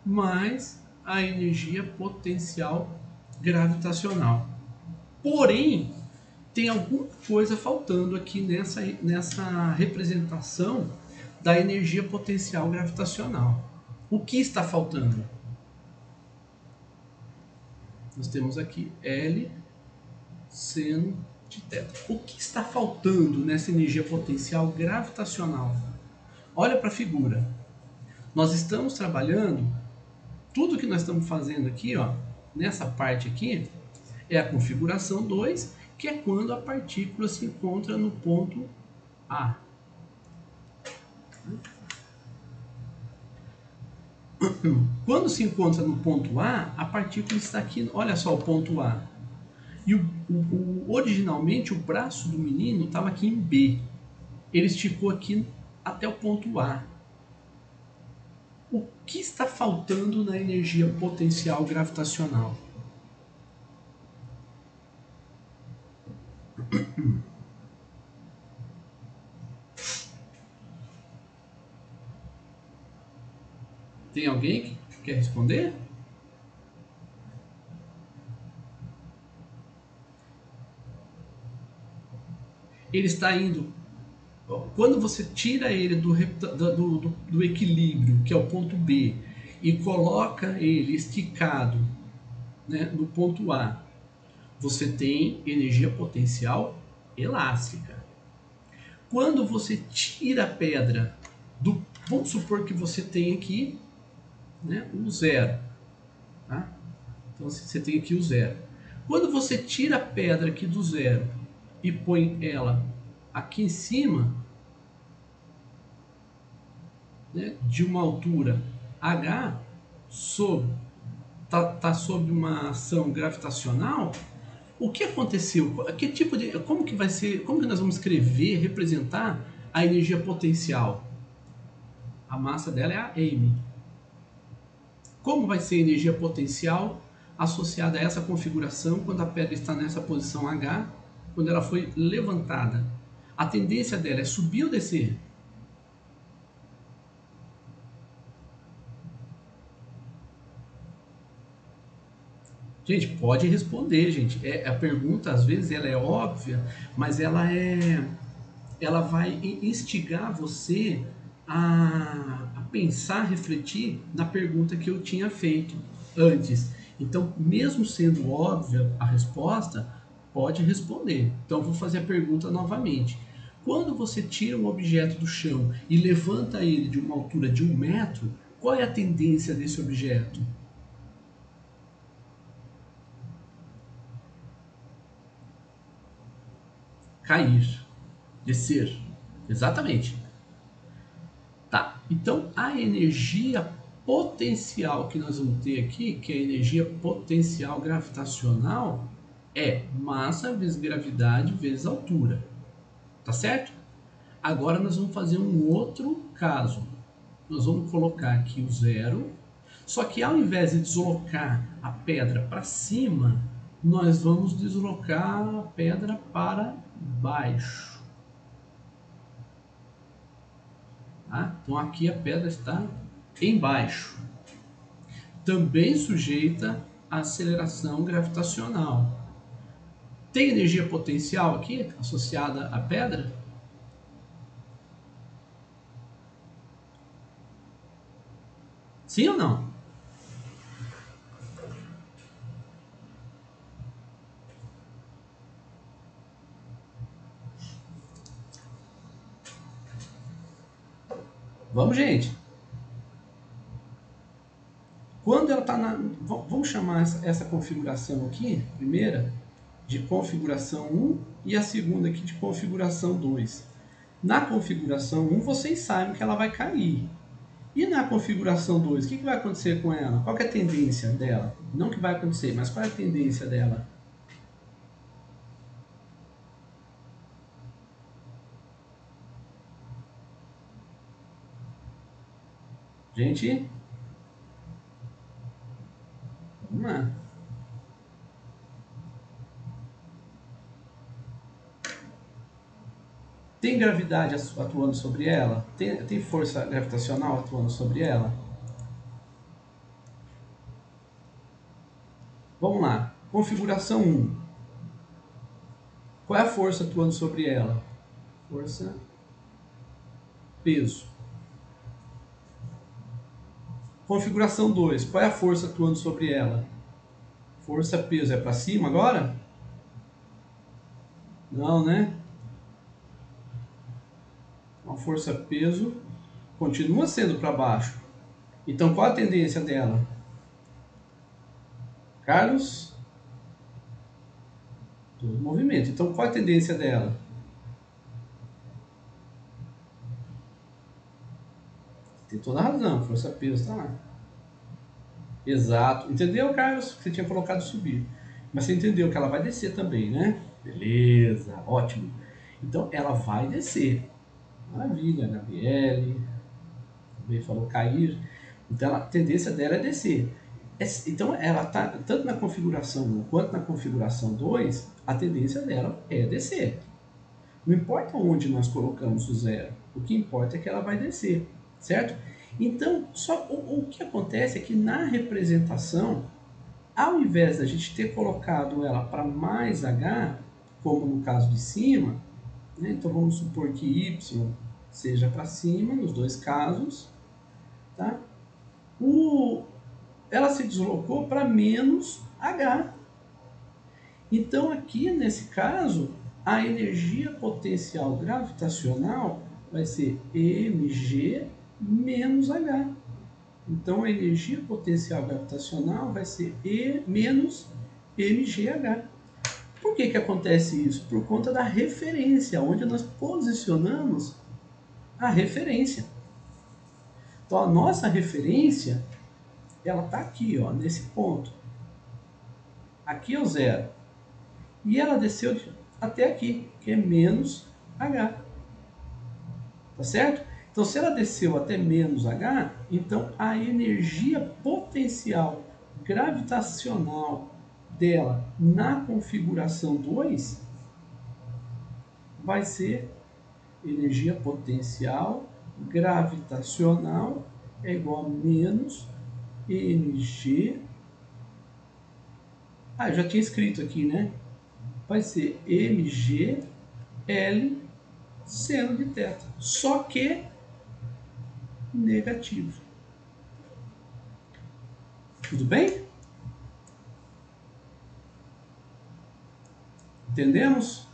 mais a energia potencial gravitacional. Porém, tem alguma coisa faltando aqui nessa representação da energia potencial gravitacional. O que está faltando? Nós temos aqui L seno de θ. O que está faltando nessa energia potencial gravitacional? Olha para a figura. Nós estamos trabalhando, tudo que nós estamos fazendo aqui, ó, nessa parte aqui, é a configuração 2, que é quando a partícula se encontra no ponto A. Quando se encontra no ponto A partícula está aqui, olha só o ponto A. E originalmente o braço do menino estava aqui em B. Ele esticou aqui até o ponto A. O que está faltando na energia potencial gravitacional? Tem alguém que quer responder? Ele está indo. Quando você tira ele do equilíbrio, que é o ponto B, e coloca ele esticado, né, no ponto A, você tem energia potencial elástica. Quando você tira a pedra do. Vamos supor que você tem aqui, né, o zero. Tá? Então você tem aqui o zero. Quando você tira a pedra aqui do zero e põe ela aqui em cima, né, de uma altura h, tá sob uma ação gravitacional, o que aconteceu? Que tipo de, como que vai ser? Como que nós vamos escrever, representar a energia potencial? A massa dela é a m. Como vai ser a energia potencial associada a essa configuração quando a pedra está nessa posição H, quando ela foi levantada? A tendência dela é subir ou descer? Gente, pode responder, gente. A pergunta, às vezes, ela é óbvia, mas ela vai instigar você a pensar, refletir na pergunta que eu tinha feito antes. Então, mesmo sendo óbvia a resposta, pode responder. Então, vou fazer a pergunta novamente. Quando você tira um objeto do chão e levanta ele de uma altura de 1 metro, qual é a tendência desse objeto? Cair, descer. Exatamente. Tá. Então a energia potencial que nós vamos ter aqui, que é a energia potencial gravitacional, é massa vezes gravidade vezes altura. Tá certo? Agora nós vamos fazer um outro caso. Nós vamos colocar aqui o zero, só que ao invés de deslocar a pedra para cima, nós vamos deslocar a pedra para baixo. Tá? Então aqui a pedra está embaixo. Também sujeita à aceleração gravitacional. Tem energia potencial aqui associada à pedra? Sim ou não? Vamos, gente. Quando ela está na... Vamos chamar essa configuração aqui, primeira, de configuração 1 e a segunda aqui de configuração 2. Na configuração 1, vocês sabem que ela vai cair. E na configuração 2, o que vai acontecer com ela? Qual que é a tendência dela? Não que vai acontecer, mas qual é a tendência dela? Gente, vamos lá. Tem gravidade atuando sobre ela? Tem força gravitacional atuando sobre ela? Vamos lá. Configuração 1. Qual é a força atuando sobre ela? Força, peso. Configuração 2. Qual é a força atuando sobre ela? Força, peso. É para cima agora? Não, né? Uma força, peso continua sendo para baixo. Então, qual a tendência dela? Carlos? Todo movimento. Então, qual a tendência dela? Tem toda a razão. Força, peso, tá lá. Exato. Entendeu, Carlos? Você tinha colocado subir. Mas você entendeu que ela vai descer também, né? Beleza, ótimo. Então, ela vai descer. Maravilha, Gabriele. Também falou cair. Então, a tendência dela é descer. Então, ela está, tanto na configuração 1 quanto na configuração 2, a tendência dela é descer. Não importa onde nós colocamos o zero, o que importa é que ela vai descer, certo? Então, só o que acontece é que na representação, ao invés da gente ter colocado ela para mais h, como no caso de cima, né? Então vamos supor que y seja para cima, nos dois casos, tá? Ela se deslocou para menos h. Então aqui nesse caso, a energia potencial gravitacional vai ser mg menos h. Então a energia potencial gravitacional vai ser E menos mgh. Por que acontece isso? Por conta da referência, onde nós posicionamos a referência. Então a nossa referência, ela está aqui, ó, nesse ponto. Aqui é o zero. E ela desceu até aqui, que é menos h. Tá certo? Então se ela desceu até menos h, então a energia potencial gravitacional dela na configuração 2 vai ser energia potencial gravitacional é igual a menos mg. Eu já tinha escrito aqui, né? Vai ser mg L seno de θ. Só que negativo. Tudo bem? Entendemos?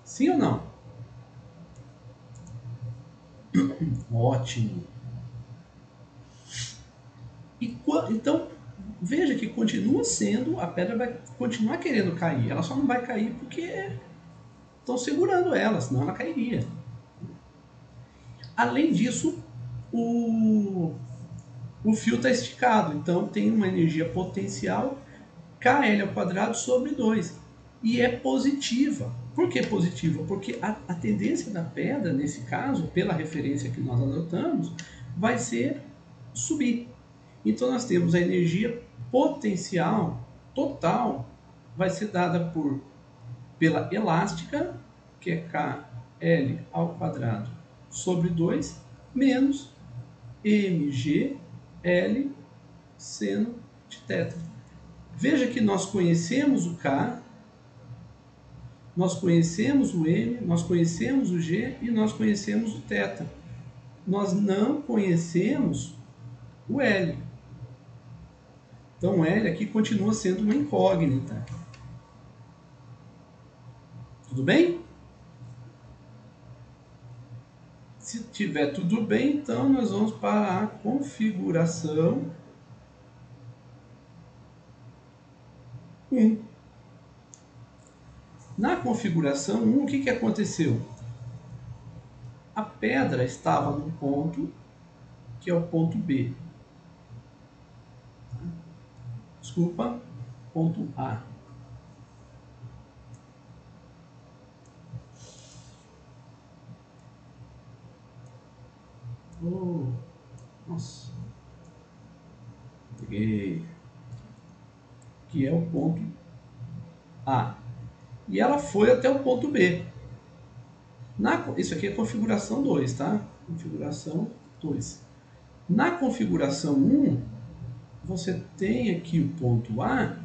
Sim ou não? Ótimo. Então, veja que continua sendo, a pedra vai continuar querendo cair. Ela só não vai cair porque estão segurando ela, senão ela cairia. Além disso, o fio está esticado, então tem uma energia potencial KL ao quadrado sobre 2. E é positiva. Por que positiva? Porque a tendência da pedra, nesse caso, pela referência que nós adotamos, vai ser subir. Então nós temos a energia potencial total, vai ser dada pela elástica, que é KL ao quadrado sobre 2, menos mg L seno de θ. Veja que nós conhecemos o K, nós conhecemos o M, nós conhecemos o G e nós conhecemos o θ. Nós não conhecemos o L. Então o L aqui continua sendo uma incógnita. Tudo bem? Se tiver tudo bem, então nós vamos para a configuração 1. Na configuração 1, o que aconteceu? A pedra estava no ponto, que é o ponto B. Desculpa, ponto A. Oh, nossa. Peguei. Que é o ponto A. E ela foi até o ponto B. Isso aqui é configuração 2, tá? Configuração 2. Na configuração 1, você tem aqui o ponto A,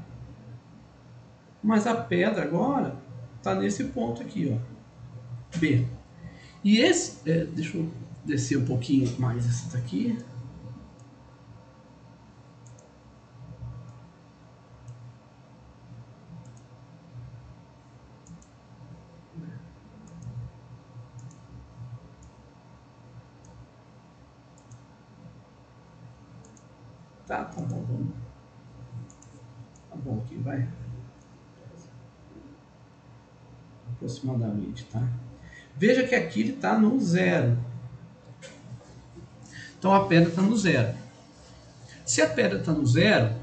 mas a pedra agora está nesse ponto aqui, ó, B. E esse, deixa eu descer um pouquinho mais esse daqui. Tá bom, vamos. Tá bom aqui, vai. Aproximadamente, tá? Veja que aqui ele está no 0. Então a pedra está no 0. Se a pedra está no 0,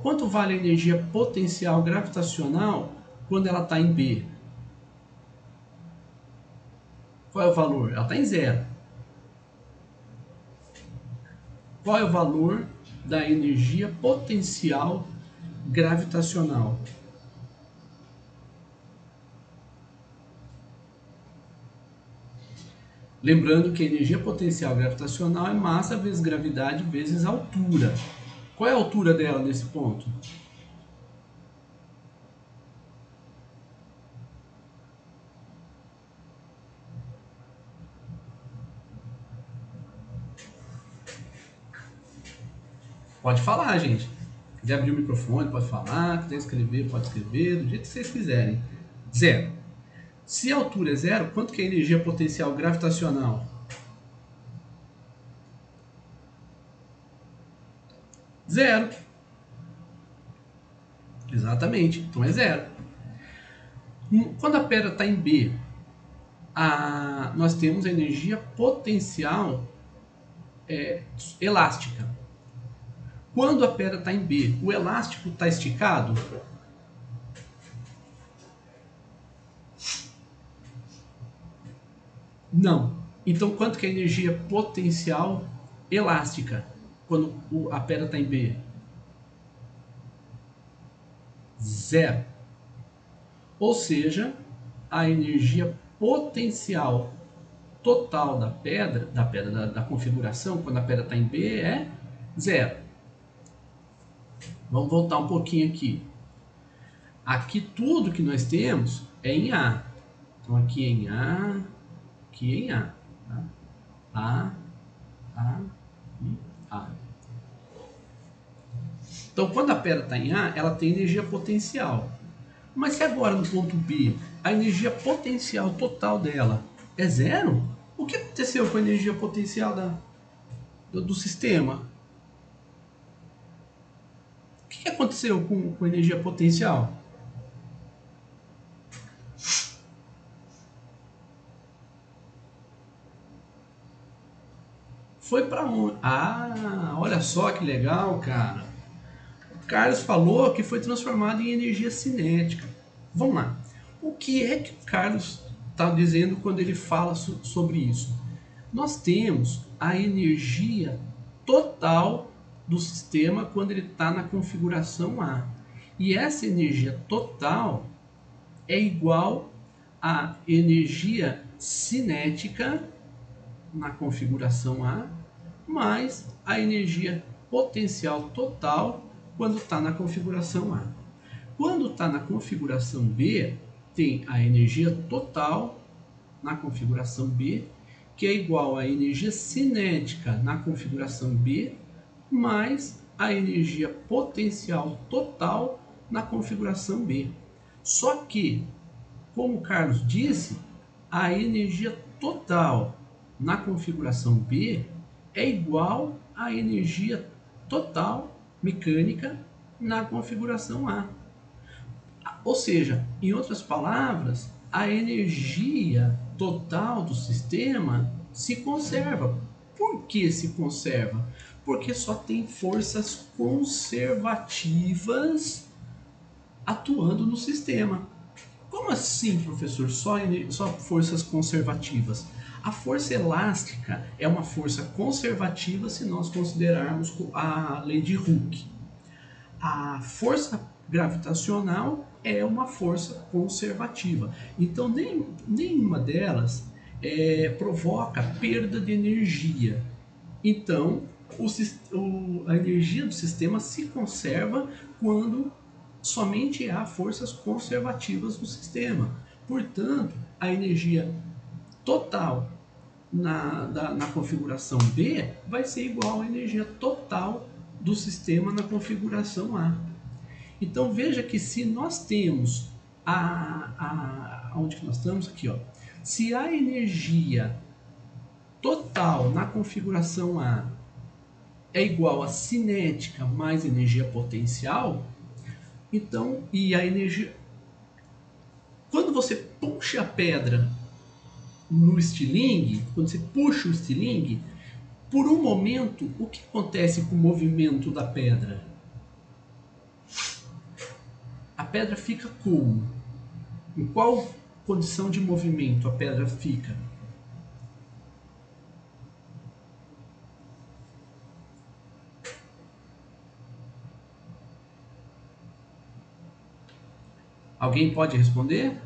quanto vale a energia potencial gravitacional quando ela está em B? Qual é o valor? Ela está em 0. Qual é o valor da energia potencial gravitacional? Lembrando que a energia potencial gravitacional é massa vezes gravidade vezes altura. Qual é a altura dela nesse ponto? Pode falar, gente. Se quiser abrir o microfone, pode falar. Quiser escrever, pode escrever, do jeito que vocês quiserem. 0. Se a altura é 0, quanto que é a energia potencial gravitacional? 0. Exatamente, então é 0. Quando a pedra está em B, nós temos a energia potencial elástica. Quando a pedra está em B, o elástico está esticado? Não. Então, quanto que é a energia potencial elástica quando a pedra está em B? 0. Ou seja, a energia potencial total da configuração, quando a pedra está em B, é 0. Vamos voltar um pouquinho aqui. Aqui tudo que nós temos é em A. Então aqui é em A, aqui é em A. Tá? A e A. Então quando a pedra está em A, ela tem energia potencial. Mas se agora no ponto B, a energia potencial total dela é 0, o que aconteceu com a energia potencial do sistema? O que aconteceu com a energia potencial? Foi para onde? Ah, olha só que legal, cara. O Carlos falou que foi transformado em energia cinética. Vamos lá. O que é que o Carlos está dizendo quando ele fala sobre isso? Nós temos a energia total do sistema quando ele está na configuração A. E essa energia total é igual à energia cinética na configuração A, mais a energia potencial total quando está na configuração A. Quando está na configuração B, tem a energia total na configuração B, que é igual à energia cinética na configuração B, mais a energia potencial total na configuração B. Só que, como o Carlos disse, a energia total na configuração B é igual à energia total mecânica na configuração A. Ou seja, em outras palavras, a energia total do sistema se conserva. Por que se conserva? Porque só tem forças conservativas atuando no sistema. Como assim, professor? Só forças conservativas? A força elástica é uma força conservativa se nós considerarmos a lei de Hooke. A força gravitacional é uma força conservativa. Então, nenhuma delas provoca perda de energia. Então, a energia do sistema se conserva quando somente há forças conservativas no sistema. Portanto, a energia total na configuração B vai ser igual à energia total do sistema na configuração A. Então veja que se nós temos onde que nós estamos aqui, ó, se a energia total na configuração A é igual a cinética mais energia potencial, então, e a energia, quando você puxa a pedra no estilingue, quando você puxa o estilingue, por um momento, o que acontece com o movimento da pedra? A pedra fica como? Em qual condição de movimento a pedra fica? Alguém pode responder?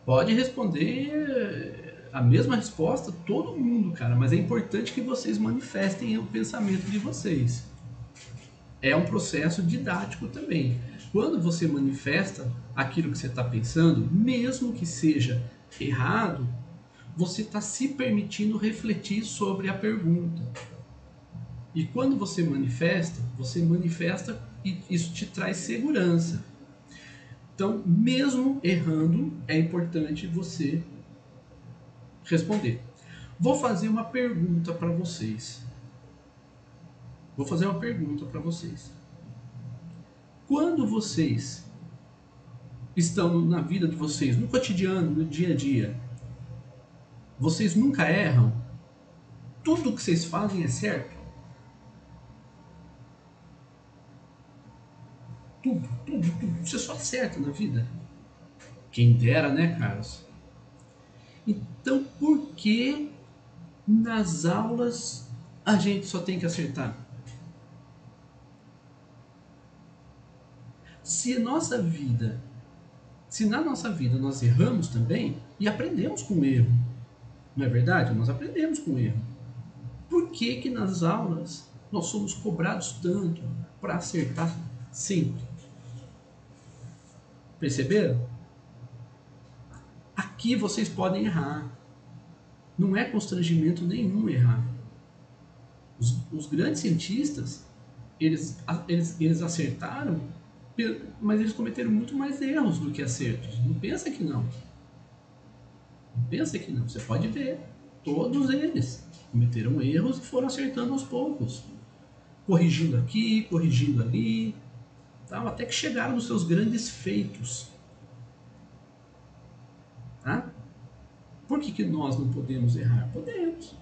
Pode responder a mesma resposta todo mundo, cara, mas é importante que vocês manifestem o pensamento de vocês. É um processo didático também. Quando você manifesta aquilo que você está pensando, mesmo que seja errado, você está se permitindo refletir sobre a pergunta. E quando você manifesta e isso te traz segurança. Então, mesmo errando, é importante você responder. Vou fazer uma pergunta para vocês. Quando vocês estão na vida de vocês, no cotidiano, no dia a dia, vocês nunca erram? Tudo que vocês fazem é certo? Tudo. Você só acerta na vida. Quem dera, né, Carlos? Então, por que nas aulas a gente só tem que acertar? Se na nossa vida nós erramos também e aprendemos com o erro, não é verdade? Nós aprendemos com o erro. Por que nas aulas nós somos cobrados tanto para acertar sempre? Perceberam? Aqui vocês podem errar. Não é constrangimento nenhum errar. Os grandes cientistas, eles acertaram, mas eles cometeram muito mais erros do que acertos. Não pensa que não. Você pode ver. Todos eles cometeram erros e foram acertando aos poucos. Corrigindo aqui, corrigindo ali. Tá? Até que chegaram nos seus grandes feitos. Tá? Por que nós não podemos errar? Podemos.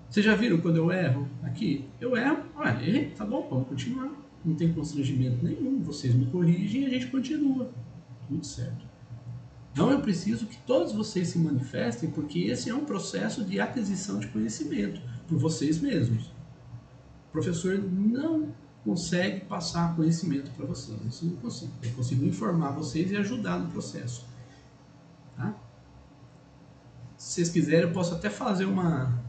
Vocês já viram quando eu erro aqui? Eu erro, olha, errei, tá bom, vamos continuar. Não tem constrangimento nenhum, vocês me corrigem e a gente continua. Tudo certo. Então eu preciso que todos vocês se manifestem, porque esse é um processo de aquisição de conhecimento por vocês mesmos. O professor não consegue passar conhecimento para vocês, isso não consigo. Eu consigo informar vocês e ajudar no processo. Tá? Se vocês quiserem, eu posso até fazer uma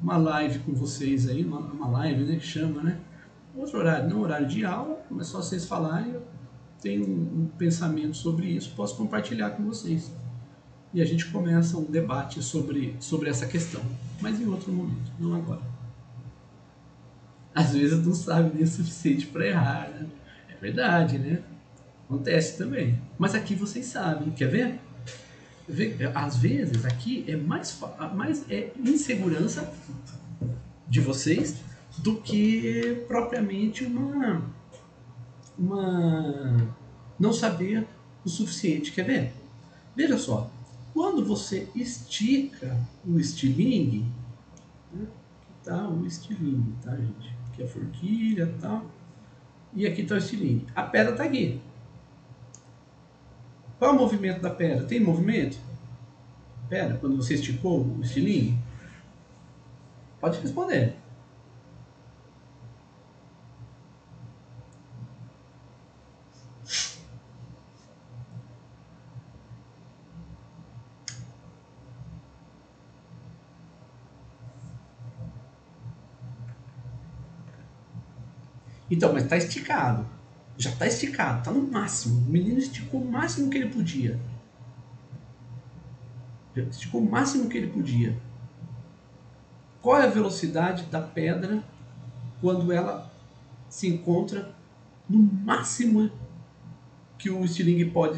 live com vocês aí, uma live, né, que chama, né? Outro horário, não horário de aula, mas só vocês falarem, eu tenho um pensamento sobre isso, posso compartilhar com vocês. E a gente começa um debate sobre essa questão, mas em outro momento, não agora. Às vezes não sabe nem o suficiente para errar, né? É verdade, né? Acontece também. Mas aqui vocês sabem, quer ver? Às vezes aqui é mais insegurança de vocês do que propriamente uma não saber o suficiente. Quer ver? Veja só, quando você estica o estilingue, né, tá o estilingue, tá, gente? Aqui é a forquilha e tal, e aqui tá o estilingue. A pedra tá aqui. Qual é o movimento da pedra? Tem movimento? Pedra, quando você esticou o estilingue? Pode responder. Então, mas está esticado. Já está esticado, está no máximo. O menino esticou o máximo que ele podia. Esticou o máximo que ele podia. Qual é a velocidade da pedra quando ela se encontra no máximo que o estilingue pode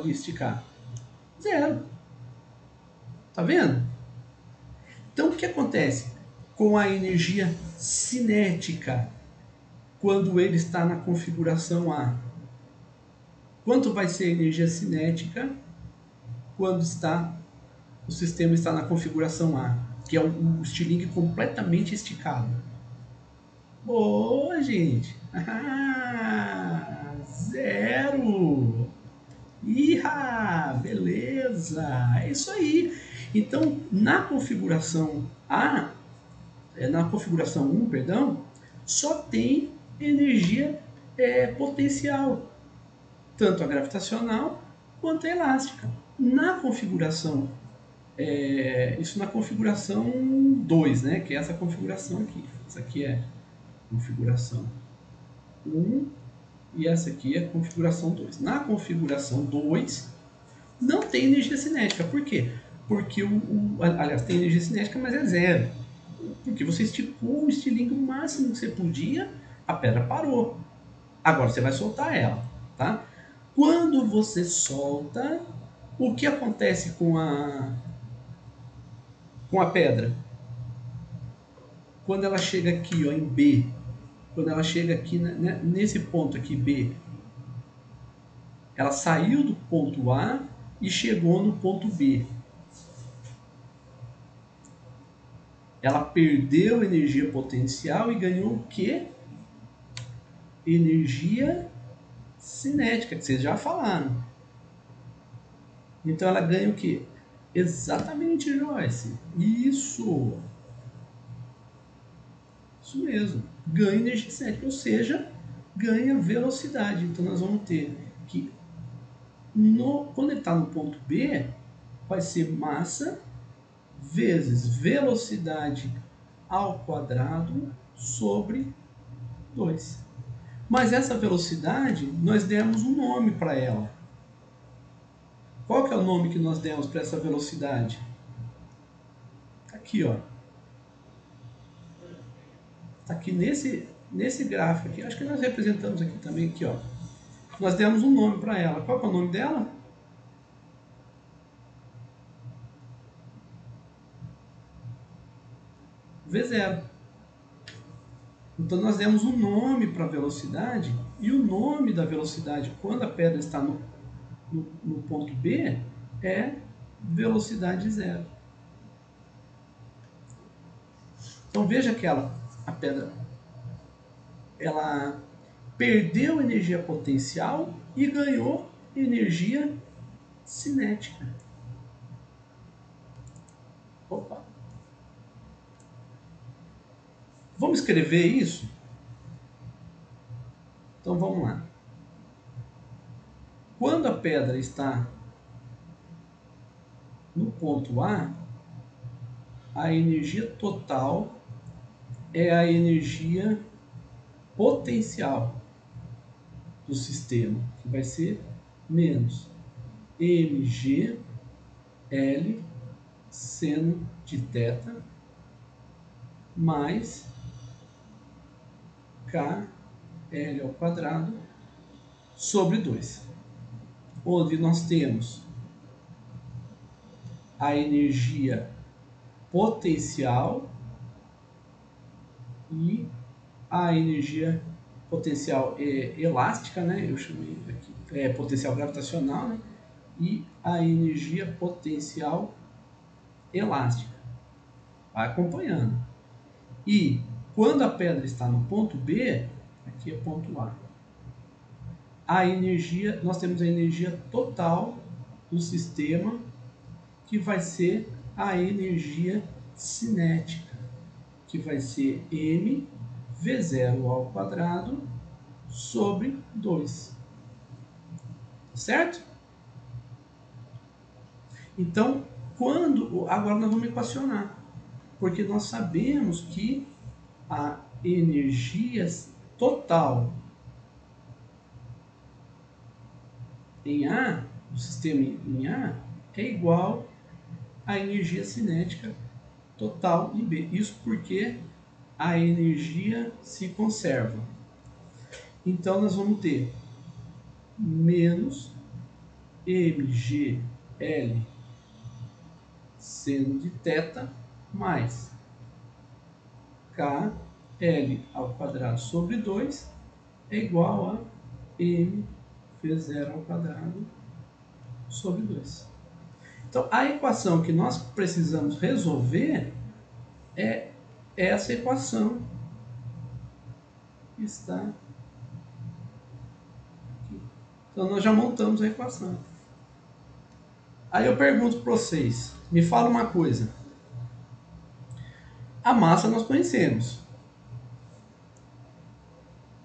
esticar? Zero. Tá vendo? Então o que acontece com a energia cinética quando ele está na configuração A? Quanto vai ser a energia cinética quando o sistema está na configuração A, que é o estilingue completamente esticado? Boa, gente! Ah, zero! Iha, beleza! É isso aí. Então, na configuração A, na configuração 1, perdão, só tem energia potencial, tanto a gravitacional quanto a elástica. Na configuração, isso na configuração 2, né, que é essa configuração aqui. Essa aqui é configuração 1 e essa aqui é configuração 2. Na configuração 2, não tem energia cinética. Por quê? Porque aliás, tem energia cinética, mas é zero. Porque você esticou o estilingue o máximo que você podia, a pedra parou. Agora você vai soltar ela, tá? Quando você solta, o que acontece com a pedra? Quando ela chega aqui, ó, em B, quando ela chega aqui nesse ponto aqui, B, ela saiu do ponto A e chegou no ponto B. Ela perdeu energia potencial e ganhou o quê? Energia cinética, que vocês já falaram. Então ela ganha o quê? Exatamente, Joyce. Isso. Isso mesmo. Ganha energia cinética, ou seja, ganha velocidade. Então nós vamos ter que, quando ele está no ponto B, vai ser massa vezes velocidade ao quadrado sobre 2. Mas essa velocidade, nós demos um nome para ela. Qual que é o nome que nós demos para essa velocidade? Aqui, ó. Está aqui nesse gráfico aqui. Acho que nós representamos aqui também, aqui, ó. Nós demos um nome para ela. Qual que é o nome dela? V0. Então nós demos um nome para a velocidade, e o nome da velocidade quando a pedra está no ponto B é velocidade zero. Então veja que a pedra, ela perdeu energia potencial e ganhou energia cinética. Opa! Vamos escrever isso? Então vamos lá. Quando a pedra está no ponto a energia total é a energia potencial do sistema, que vai ser menos mg L seno de θ mais KL ao quadrado sobre 2, onde nós temos a energia potencial e a energia potencial elástica, né? Eu chamei aqui, potencial gravitacional, né? E a energia potencial elástica. Vai acompanhando. E quando a pedra está no ponto B, aqui é ponto A energia, nós temos a energia total do sistema, que vai ser a energia cinética, que vai ser mv0 ao quadrado sobre 2. Certo? Então, agora nós vamos equacionar, porque nós sabemos que a energia total em A, o sistema em A, é igual à energia cinética total em B. Isso porque a energia se conserva. Então, nós vamos ter menos mgl seno de θ mais kl ao quadrado sobre 2 é igual a mv0 ao quadrado sobre 2. Então, a equação que nós precisamos resolver é essa equação que está aqui. Então, nós já montamos a equação. Aí eu pergunto para vocês, me fala uma coisa. A massa nós conhecemos.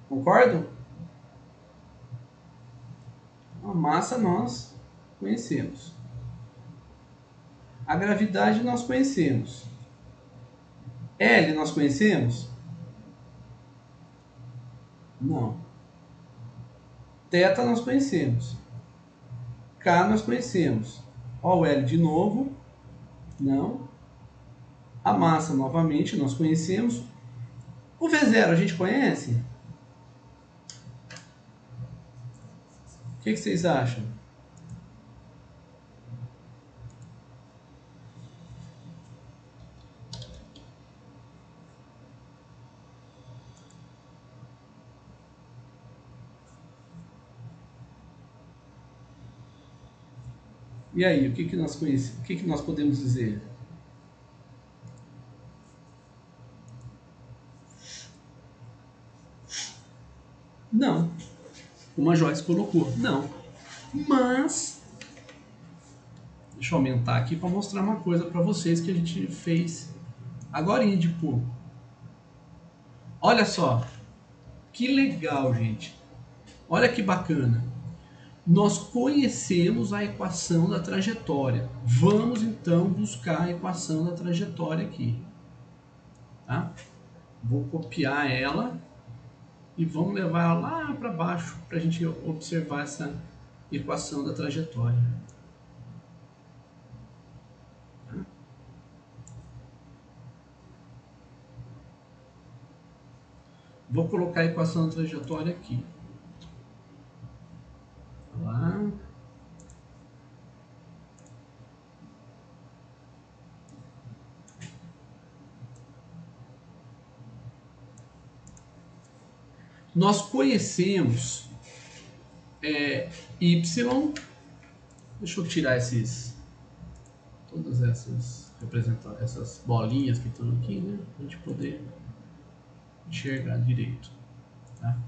Concordam? A massa nós conhecemos. A gravidade nós conhecemos. L nós conhecemos? Não. Θ nós conhecemos. K nós conhecemos. Ó, o L de novo. Não. A massa novamente nós conhecemos. O V0 a gente conhece? O que vocês acham? E aí, o que nós conhecemos? O que nós podemos dizer? Não. Como a Joyce colocou, não. Mas, deixa eu aumentar aqui para mostrar uma coisa para vocês que a gente fez agora de pouco. Olha só, que legal, gente. Olha que bacana. Nós conhecemos a equação da trajetória. Vamos então buscar a equação da trajetória aqui. Tá? Vou copiar ela e vamos levar ela lá para baixo para a gente observar essa equação da trajetória. Tá? Vou colocar a equação da trajetória aqui. Lá. Nós conhecemos y. Deixa eu tirar todas essas bolinhas que estão aqui, né? Para a gente poder enxergar direito. Tá?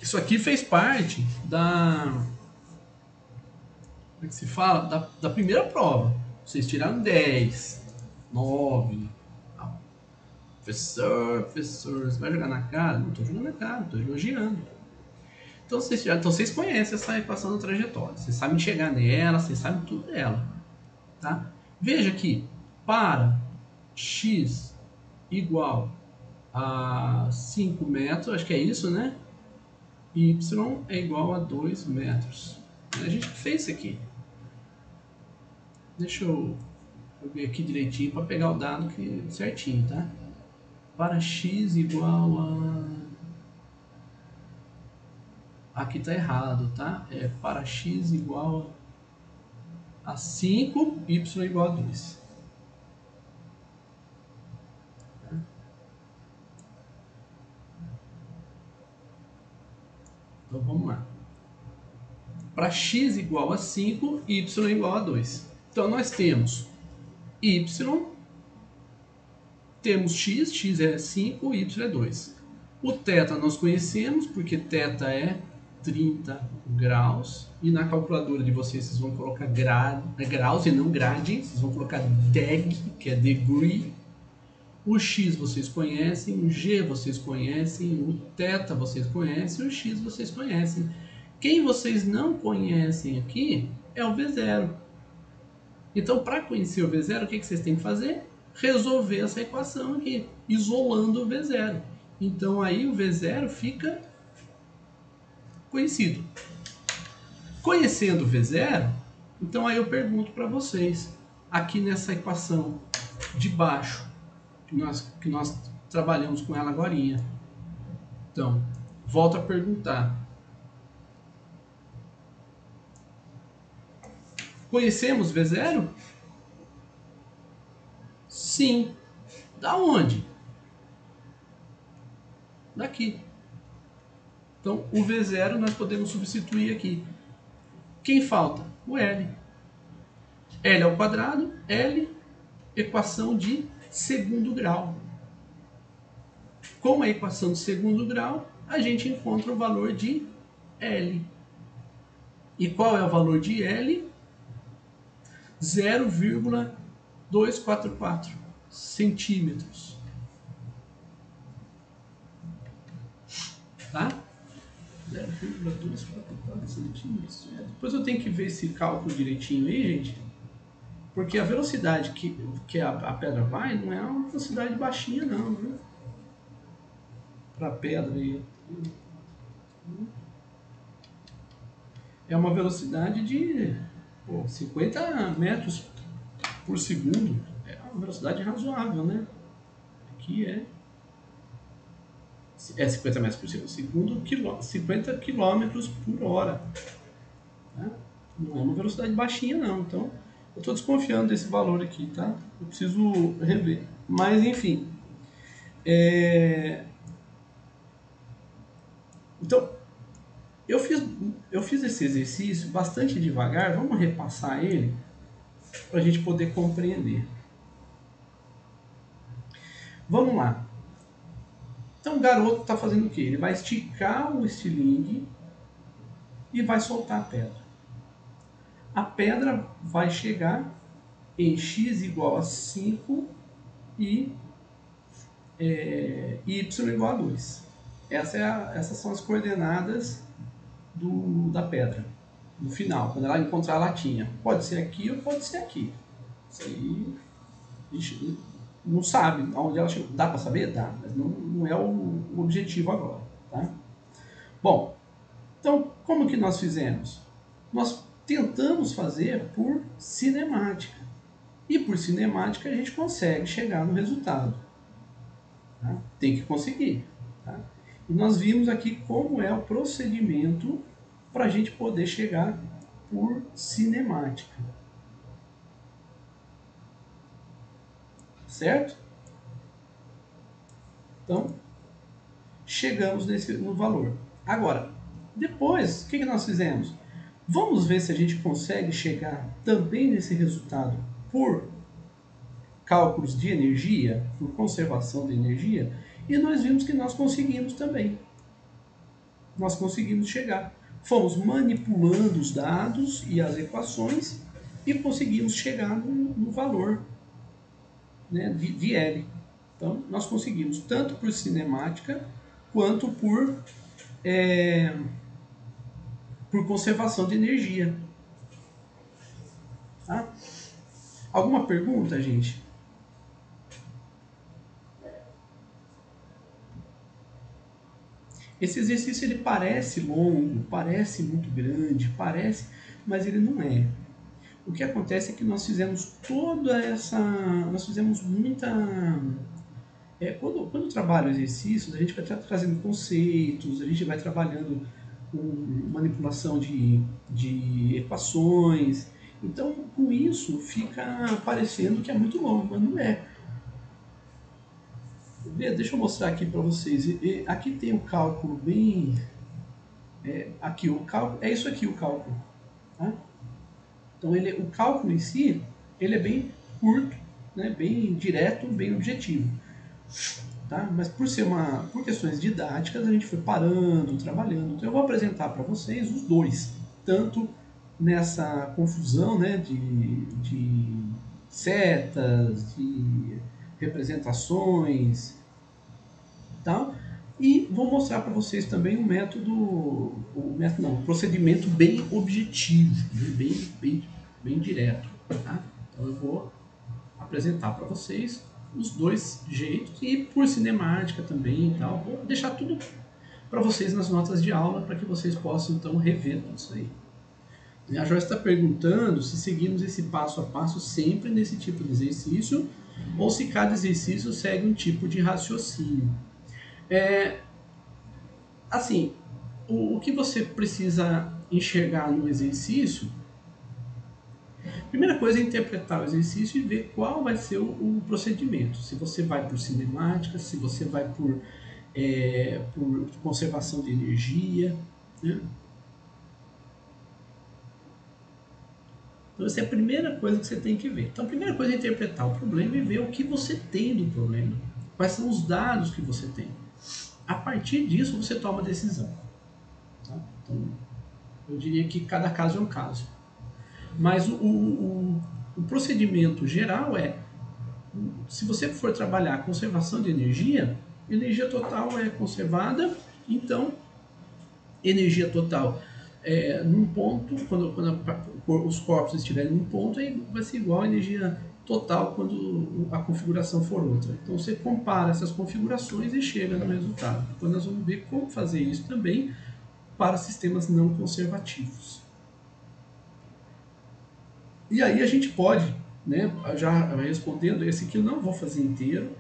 Isso aqui fez parte da... Como é que se fala? Da primeira prova. Vocês tiraram 10, 9. Professor, você vai jogar na cara? Não estou jogando na cara, estou elogiando. Então vocês conhecem essa equação da trajetória. Vocês sabem chegar nela, vocês sabem tudo dela. Tá? Veja aqui, para x igual a 5 metros, acho que é isso, né? Y é igual a 2 metros. A gente fez isso aqui. Deixa eu ver aqui direitinho para pegar o dado certinho, tá? Para x igual a... Aqui tá errado, tá? É para x igual a 5, y igual a 2. Então vamos lá. Para x igual a 5, y igual a 2. Então nós temos y, temos x é 5, y é 2. O θ nós conhecemos, porque θ é 30 graus. E na calculadora de vocês vão colocar graus e não grade. Vocês vão colocar deg, que é degree. O x vocês conhecem, o g vocês conhecem, o θ vocês conhecem, o x vocês conhecem. Quem vocês não conhecem aqui é o V0. Então, para conhecer o V0, o que vocês têm que fazer? Resolver essa equação aqui, isolando o V0. Então, aí o V0 fica conhecido. Conhecendo o V0, então aí eu pergunto para vocês, aqui nessa equação de baixo, que nós trabalhamos com ela agorinha. Então, volto a perguntar. Conhecemos V0? Sim. Da onde? Daqui. Então, o V0 nós podemos substituir aqui. Quem falta? O L. L ao quadrado, L, equação de segundo grau. Com a equação de segundo grau, a gente encontra o valor de L. E qual é o valor de L? 0,244 centímetros. Tá? 0,244 centímetros. Depois eu tenho que ver esse cálculo direitinho aí, gente. Porque a velocidade que a pedra vai não é uma velocidade baixinha, não, viu? Para a pedra aí. É uma velocidade de 50 metros por segundo. É uma velocidade razoável, né? Aqui é 50 metros por segundo, 50 quilômetros por hora. Tá? Não é uma velocidade baixinha, não. Então, eu estou desconfiando desse valor aqui, tá? Eu preciso rever. Mas, enfim. Então, eu fiz esse exercício bastante devagar. Vamos repassar ele para a gente poder compreender. Vamos lá. Então o garoto está fazendo o quê? Ele vai esticar o estilingue e vai soltar a pedra. A pedra vai chegar em x igual a 5 e y igual a 2. Essas são as coordenadas da pedra, no final, quando ela encontrar a latinha. Pode ser aqui ou pode ser aqui. Isso aí a gente não sabe aonde ela chegou. Dá para saber? Dá, mas não é o objetivo agora. Tá? Bom, então como que nós fizemos? Nós tentamos fazer por cinemática. E por cinemática a gente consegue chegar no resultado. Tá? Tem que conseguir. Tá? E nós vimos aqui como é o procedimento para a gente poder chegar por cinemática. Certo? Então, chegamos no valor. Agora, depois, o que nós fizemos? Vamos ver se a gente consegue chegar também nesse resultado por cálculos de energia, por conservação de energia, e nós vimos que nós conseguimos também. Nós conseguimos chegar. Fomos manipulando os dados e as equações e conseguimos chegar no valor, né, de L. Então, nós conseguimos tanto por cinemática quanto por conservação de energia. Tá? Alguma pergunta, gente? Esse exercício ele parece longo, parece muito grande, mas ele não é. O que acontece é que nós fizemos nós fizemos muita... Quando eu trabalho exercícios, a gente vai trazendo conceitos, a gente vai trabalhando com manipulação de equações. Então, com isso, fica parecendo que é muito longo, mas não é. Deixa eu mostrar aqui para vocês. Aqui tem o cálculo bem... aqui, o cálculo, é isso aqui o cálculo. Tá? Então, o cálculo em si, ele é bem curto, né? Bem direto, bem objetivo. Tá? Mas por questões didáticas, a gente foi parando, trabalhando. Então, eu vou apresentar para vocês os dois. Tanto nessa confusão, né, de setas, de representações, tal. E vou mostrar para vocês também o procedimento bem objetivo, né? Bem direto. Tá? Então eu vou apresentar para vocês os dois jeitos e por cinemática também e tal. Vou deixar tudo para vocês nas notas de aula para que vocês possam então rever tudo isso aí. A Joyce está perguntando se seguimos esse passo a passo sempre nesse tipo de exercício ou se cada exercício segue um tipo de raciocínio. Assim, o que você precisa enxergar no exercício, primeira coisa é interpretar o exercício e ver qual vai ser o procedimento. Se você vai por cinemática, se você vai por conservação de energia, né? Então essa é a primeira coisa que você tem que ver. Então a primeira coisa é interpretar o problema e ver o que você tem do problema. Quais são os dados que você tem. A partir disso você toma a decisão. Tá? Então, eu diria que cada caso é um caso. Mas o procedimento geral se você for trabalhar a conservação de energia total é conservada, então energia total num ponto, quando os corpos estiverem num ponto, aí vai ser igual a energia total quando a configuração for outra. Então você compara essas configurações e chega no resultado. Depois nós vamos ver como fazer isso também para sistemas não conservativos. E aí a gente pode, né, já respondendo, esse aqui eu não vou fazer inteiro,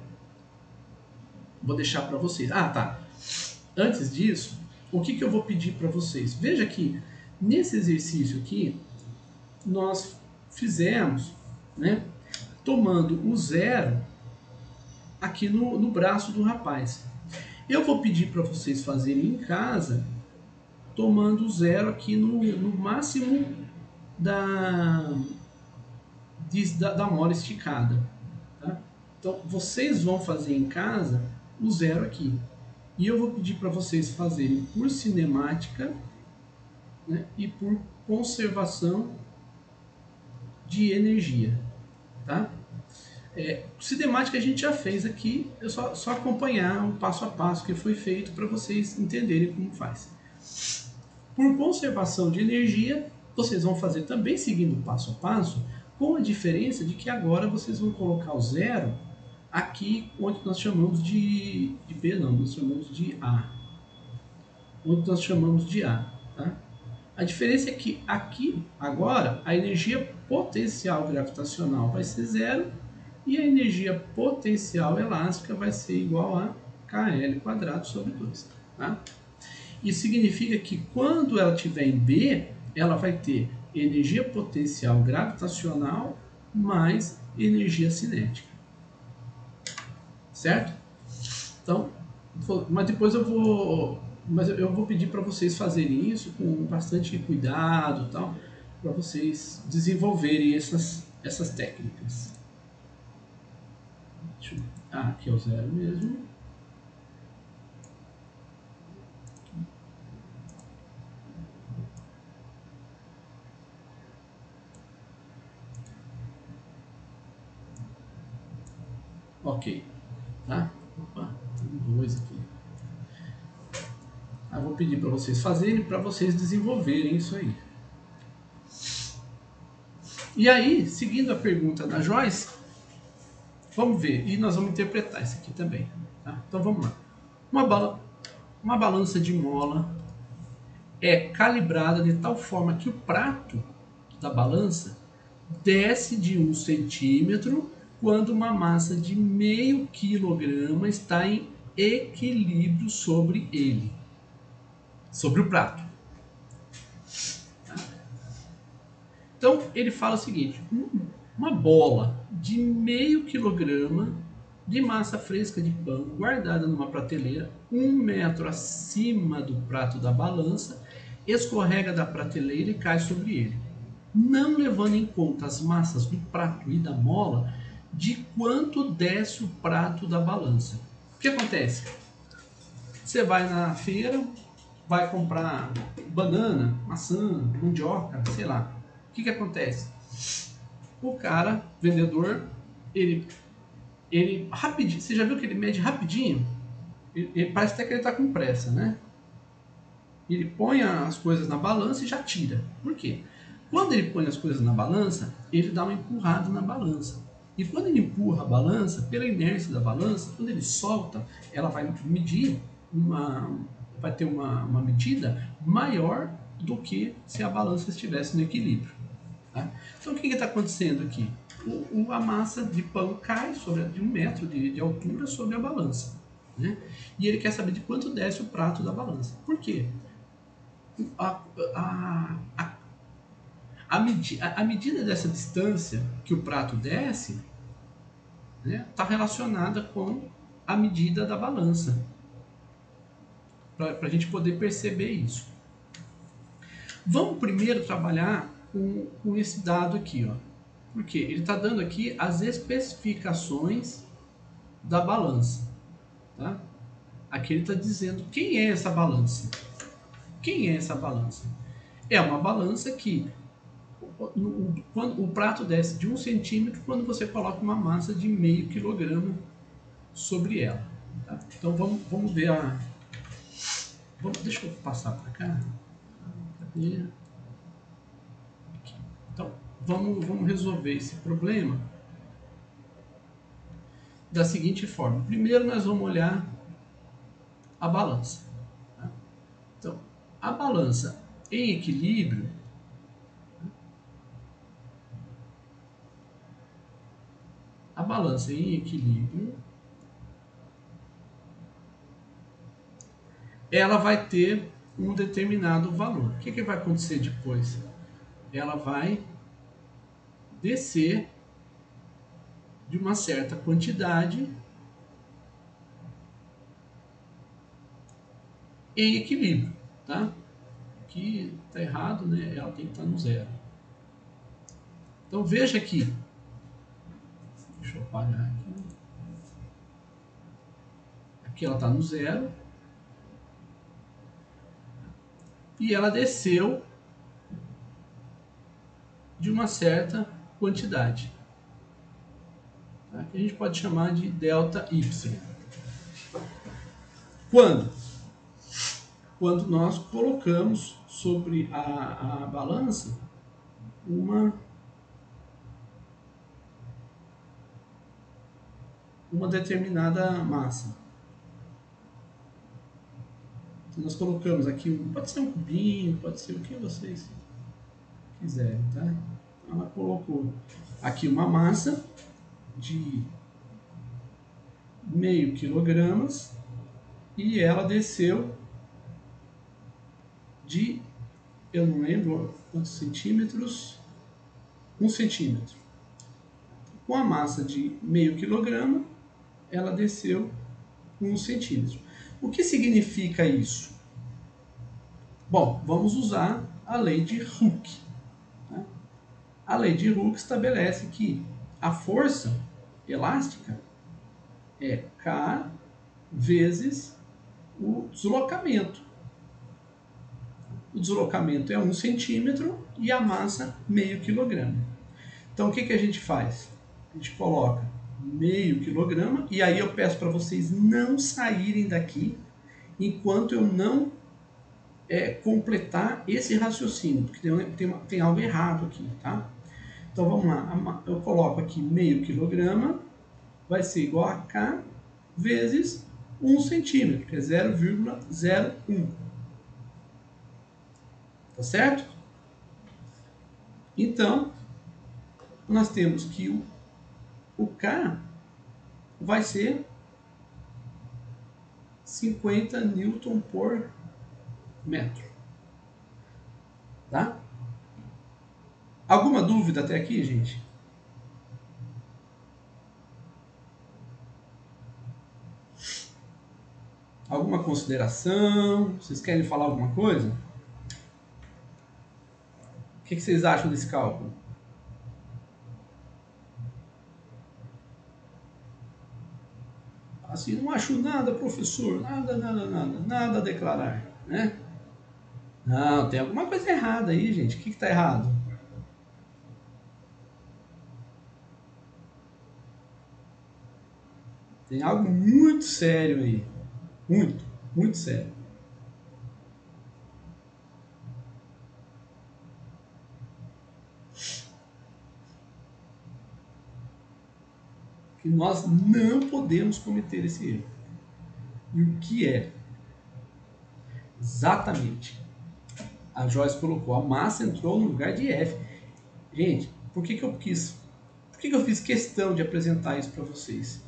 vou deixar para vocês. Ah, tá. Antes disso, o que eu vou pedir para vocês? Veja que nesse exercício aqui, nós fizemos, né, tomando o zero aqui no braço do rapaz. Eu vou pedir para vocês fazerem em casa, tomando o zero aqui no máximo da mola esticada. Tá? Então, vocês vão fazer em casa o zero aqui. E eu vou pedir para vocês fazerem por cinemática, né, e por conservação de energia. Tá? Cinemática a gente já fez aqui, é só acompanhar o passo a passo que foi feito para vocês entenderem como faz. Por conservação de energia, vocês vão fazer também seguindo o passo a passo, com a diferença de que agora vocês vão colocar o zero aqui onde nós chamamos de B, não, nós chamamos de A. Onde nós chamamos de A. Tá? A diferença é que aqui, agora, a energia potencial gravitacional vai ser zero e a energia potencial elástica vai ser igual a KL² sobre 2. Tá? Isso significa que quando ela estiver em B, ela vai ter energia potencial gravitacional mais energia cinética. Certo? Então, mas depois eu vou pedir para vocês fazerem isso com bastante cuidado, tal, para vocês desenvolverem essas técnicas. Aqui é o zero mesmo. Ok, tá? Opa, tem dois aqui. Eu vou pedir para vocês fazerem, para vocês desenvolverem isso aí. E aí, seguindo a pergunta da Joyce, vamos ver, e nós vamos interpretar isso aqui também. Tá? Então vamos lá. Uma balança de mola é calibrada de tal forma que o prato da balança desce de 1 centímetro quando uma massa de meio quilograma está em equilíbrio sobre ele, sobre o prato. Então ele fala o seguinte: uma bola de meio quilograma de massa fresca de pão guardada numa prateleira 1 metro acima do prato da balança escorrega da prateleira e cai sobre ele, não levando em conta as massas do prato e da mola, de quanto desce o prato da balança. O que acontece? Você vai na feira, vai comprar banana, maçã, mandioca, sei lá. O que acontece? O cara, vendedor, ele rapidinho, você já viu que ele mede rapidinho? Ele parece até que ele está com pressa, né? Ele põe as coisas na balança e já tira. Por quê? Quando ele põe as coisas na balança, ele dá uma empurrada na balança. E quando ele empurra a balança, pela inércia da balança, quando ele solta, ela vai medir vai ter uma medida maior do que se a balança estivesse no equilíbrio. Tá? Então o que está acontecendo aqui? A massa de pão cai de 1 metro de altura sobre a balança. Né? E ele quer saber de quanto desce o prato da balança. Por quê? A medida dessa distância que o prato desce está, né, relacionada com a medida da balança. Para a gente poder perceber isso. Vamos primeiro trabalhar com esse dado aqui. Ó. Porque ele está dando aqui as especificações da balança. Tá? Aqui ele está dizendo quem é essa balança. Quem é essa balança? É uma balança que quando o prato desce de 1 centímetro quando você coloca uma massa de meio quilograma sobre ela. Tá? Então vamos ver a... deixa eu passar para cá. Cadê? Aqui. Então vamos resolver esse problema da seguinte forma. Primeiro nós vamos olhar a balança. Tá? Então, a balança em equilíbrio, ela vai ter um determinado valor. O que vai acontecer depois? Ela vai descer de uma certa quantidade em equilíbrio, tá? Aqui está errado, né? Ela tem que estar no zero. Então veja aqui. Deixa eu apagar aqui. Aqui ela está no zero. E ela desceu de uma certa quantidade, tá? Que a gente pode chamar de delta Y. Quando? Quando nós colocamos sobre a balança uma determinada massa. Então nós colocamos aqui, pode ser um cubinho, pode ser o que vocês quiserem, tá? Então ela colocou aqui uma massa de meio quilogramas e ela desceu de, eu não lembro quantos centímetros, 1 centímetro. Com a massa de meio quilograma, ela desceu 1 centímetro. O que significa isso? Bom, vamos usar a lei de Hooke. Tá? A lei de Hooke estabelece que a força elástica é K vezes o deslocamento. O deslocamento é 1 centímetro e a massa meio quilograma. Então o que a gente faz? A gente coloca meio quilograma e aí eu peço para vocês não saírem daqui enquanto eu não completar esse raciocínio, porque tem algo errado aqui, tá? Então vamos lá, eu coloco aqui meio quilograma, vai ser igual a K vezes 1 centímetro, que é 0,01. Tá certo? Então, nós temos que o K vai ser 50 Newton por metro. Tá? Alguma dúvida até aqui, gente? Alguma consideração? Vocês querem falar alguma coisa? O que vocês acham desse cálculo? Assim, não acho nada, professor, nada a declarar, né? Não, tem alguma coisa errada aí, gente. O que está errado? Tem algo muito sério aí. Muito, muito sério. Que nós não podemos cometer esse erro. E o que é? Exatamente. A Joyce colocou, a massa entrou no lugar de F. Gente, por que eu quis? Por que eu fiz questão de apresentar isso para vocês?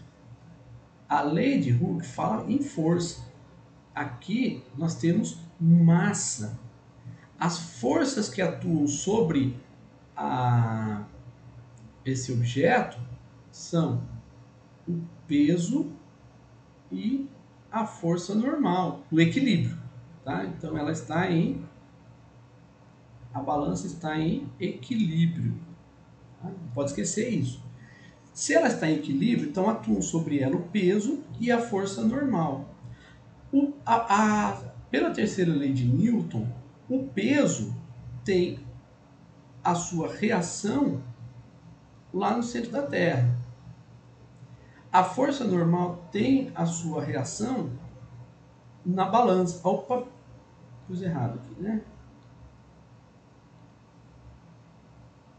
A lei de Hooke fala em força. Aqui nós temos massa. As forças que atuam sobre esse objeto são o peso e a força normal, o equilíbrio. Tá? Então ela está em. A balança está em equilíbrio. Tá? Não pode esquecer isso. Se ela está em equilíbrio, então atuam sobre ela o peso e a força normal. Pela terceira lei de Newton, o peso tem a sua reação lá no centro da Terra. A força normal tem a sua reação na balança. Opa, pus errado aqui, né?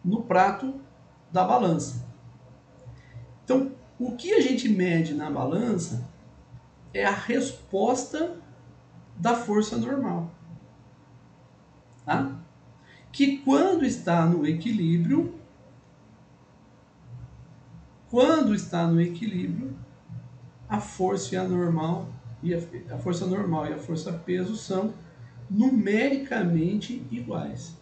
No prato da balança. Então, o que a gente mede na balança é a resposta da força normal. Tá? Que quando está no equilíbrio, a força normal e a força normal e a força peso são numericamente iguais.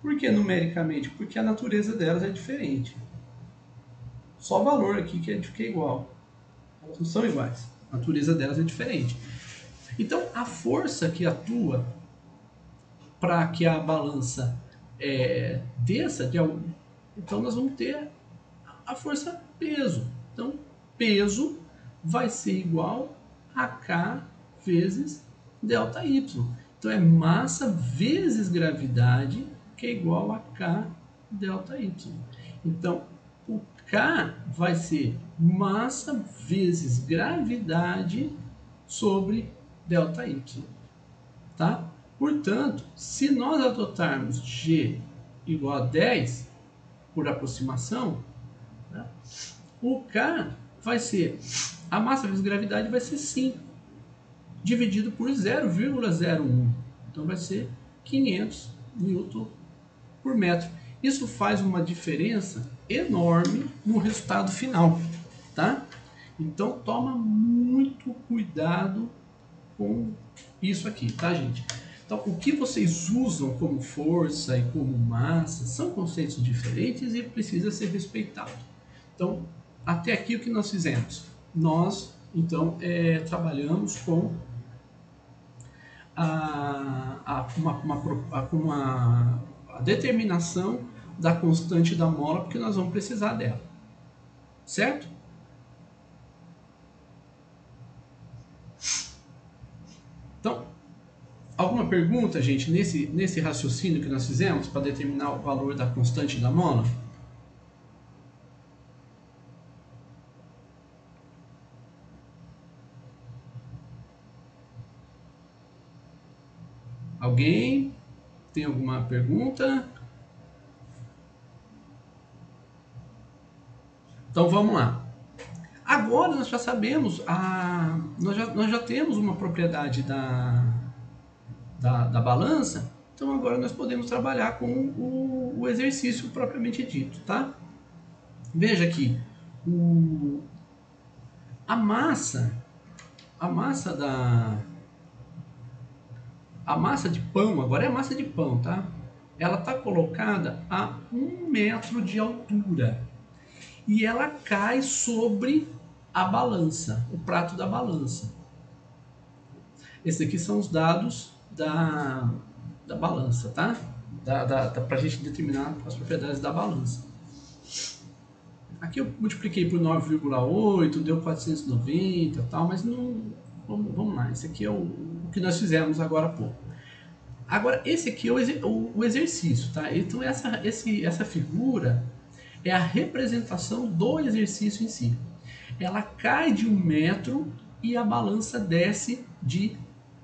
Por que numericamente? Porque a natureza delas é diferente. Só o valor aqui que é igual. Elas não são iguais. A natureza delas é diferente. Então, a força que atua para que a balança desça, então nós vamos ter a força peso. Então, peso vai ser igual a K vezes ΔY. Então, é massa vezes gravidade, que é igual a K ΔY. Então, o K vai ser massa vezes gravidade sobre ΔY. Tá? Portanto, se nós adotarmos G igual a 10, por aproximação, tá? O K vai ser, a massa vezes gravidade vai ser 5, dividido por 0,01. Então vai ser 500 Newton por metro. Isso faz uma diferença enorme no resultado final, tá? Então toma muito cuidado com isso aqui, tá, gente? Então, o que vocês usam como força e como massa são conceitos diferentes e precisa ser respeitado. Então, até aqui o que nós fizemos? Nós, então, trabalhamos com a determinação da constante da mola, porque nós vamos precisar dela. Certo? Então, alguma pergunta, gente, nesse raciocínio que nós fizemos para determinar o valor da constante da mola? Alguém tem alguma pergunta? Então vamos lá. Agora nós já sabemos, nós já temos uma propriedade da balança, então agora nós podemos trabalhar com o exercício propriamente dito, tá? Veja aqui, a massa de pão, agora é a massa de pão, tá? ela está colocada a 1 metro de altura e ela cai sobre a balança, o prato da balança. Esses aqui são os dados da balança, tá? Para a gente determinar as propriedades da balança. Aqui eu multipliquei por 9,8, deu 490 e tal, mas não. Vamos lá, esse aqui é o que nós fizemos agora há pouco. Agora, esse aqui é o exercício, tá? Então, essa figura é a representação do exercício em si. Ela cai de 1 metro e a balança desce de.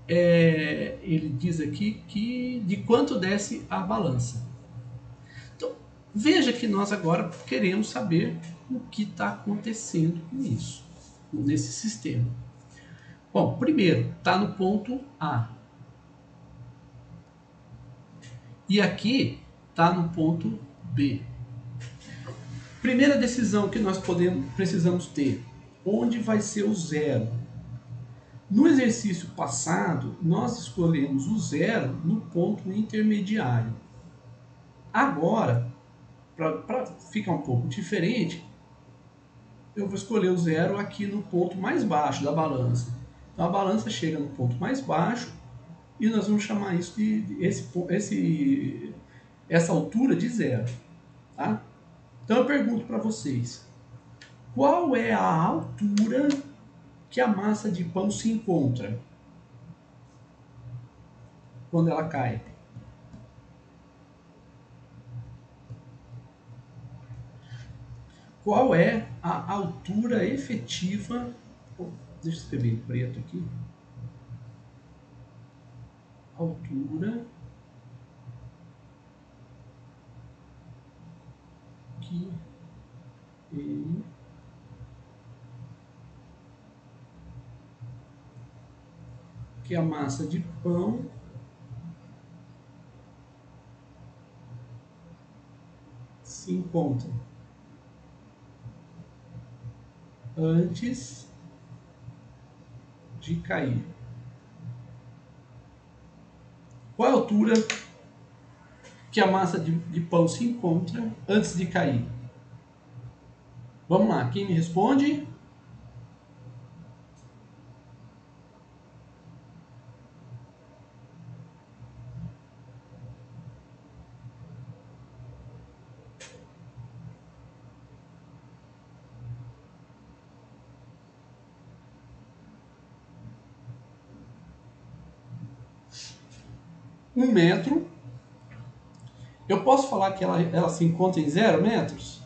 Ele diz aqui que de quanto desce a balança. Então, veja que nós agora queremos saber o que está acontecendo com isso, nesse sistema. Bom, primeiro, está no ponto A. E aqui está no ponto B. Primeira decisão que nós precisamos ter: onde vai ser o zero? No exercício passado, nós escolhemos o zero no ponto intermediário. Agora, para ficar um pouco diferente, eu vou escolher o zero aqui no ponto mais baixo da balança. Então a balança chega no ponto mais baixo e nós vamos chamar isso essa altura de zero. Tá? Então eu pergunto para vocês, qual é a altura que a massa de pão se encontra quando ela cai? Qual é a altura efetiva? Deixa eu escrever em preto aqui. Altura que a massa de pão se encontra antes de cair. Qual é a altura que a massa de pão se encontra antes de cair? Vamos lá, quem me responde? Um metro. Eu posso falar que ela se encontra em 0 metros?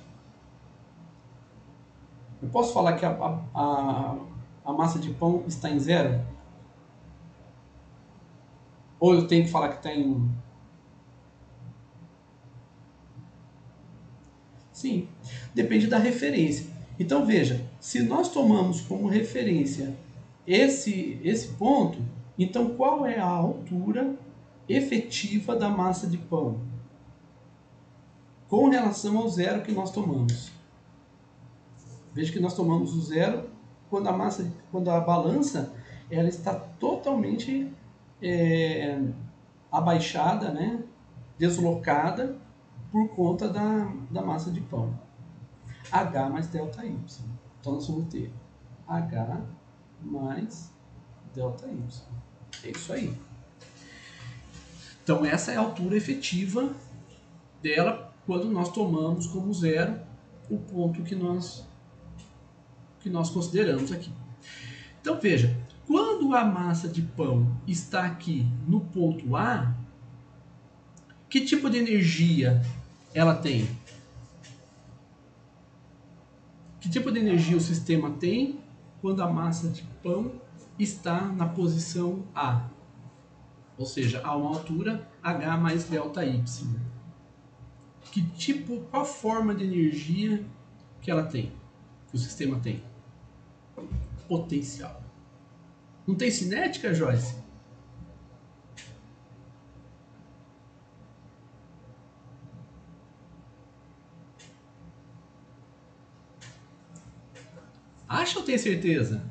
Eu posso falar que a massa de pão está em 0? Ou eu tenho que falar que está em 1? Sim, depende da referência. Então veja, se nós tomamos como referência esse ponto, então qual é a altura efetiva da massa de pão com relação ao zero que nós tomamos? Veja que nós tomamos o zero quando a balança ela está totalmente abaixada, né, deslocada por conta da massa de pão. H mais ΔY. Então nós vamos ter H mais ΔY. É isso aí. Então essa é a altura efetiva dela quando nós tomamos como zero o ponto que nós consideramos aqui. Então veja, quando a massa de pão está aqui no ponto A, que tipo de energia ela tem? Que tipo de energia o sistema tem quando a massa de pão está na posição A? Ou seja, a uma altura H mais ΔY. Qual forma de energia que ela tem? Que o sistema tem? Potencial. Não tem cinética, Joyce? Acha ou tem certeza?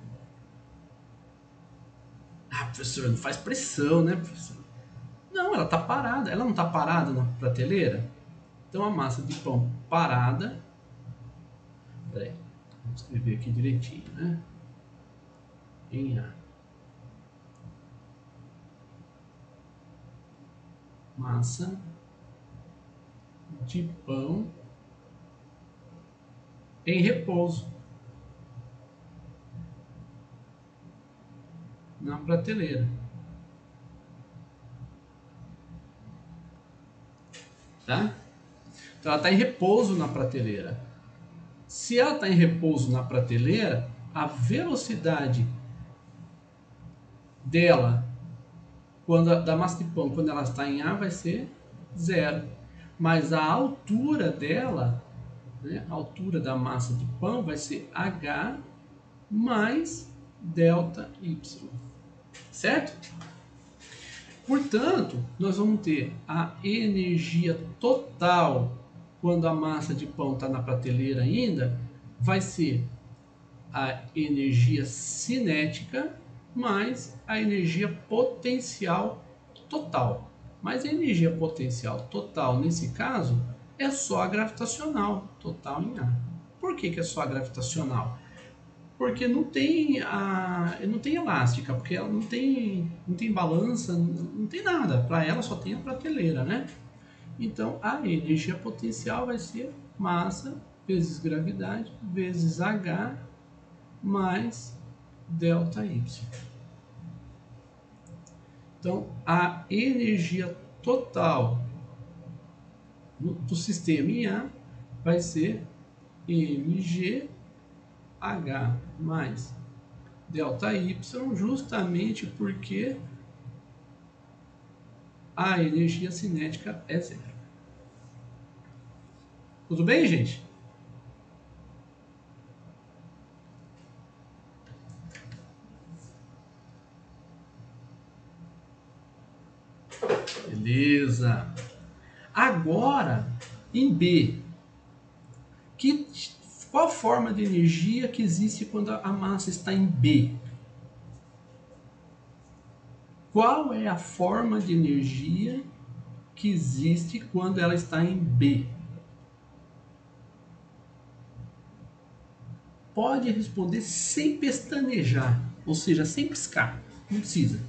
Ah, professor, não faz pressão, né, professor? Não, ela está parada. Ela não está parada na prateleira? Então a massa de pão parada... Peraí, vamos escrever aqui direitinho, né? Em A. Massa de pão em repouso na prateleira. Tá? Então ela está em repouso na prateleira. Se ela está em repouso na prateleira, a velocidade dela, da massa de pão, quando ela está em A, vai ser 0. Mas a altura dela, né, a altura da massa de pão vai ser H mais delta Y. Certo? Portanto, nós vamos ter a energia total quando a massa de pão está na prateleira ainda, vai ser a energia cinética mais a energia potencial total. Mas a energia potencial total, nesse caso, é só a gravitacional total em A. Por que é só a gravitacional? Porque não tem elástica, porque ela não tem balança, não tem nada. Para ela só tem a prateleira, né? Então a energia potencial vai ser massa vezes gravidade vezes H mais delta Y. Então a energia total do sistema em A vai ser mgh mais delta Y, justamente porque a energia cinética é 0. Tudo bem, gente? Beleza. Agora, em B, qual a forma de energia que existe quando a massa está em B? Qual é a forma de energia que existe quando ela está em B? Pode responder sem pestanejar, ou seja, sem piscar, não precisa.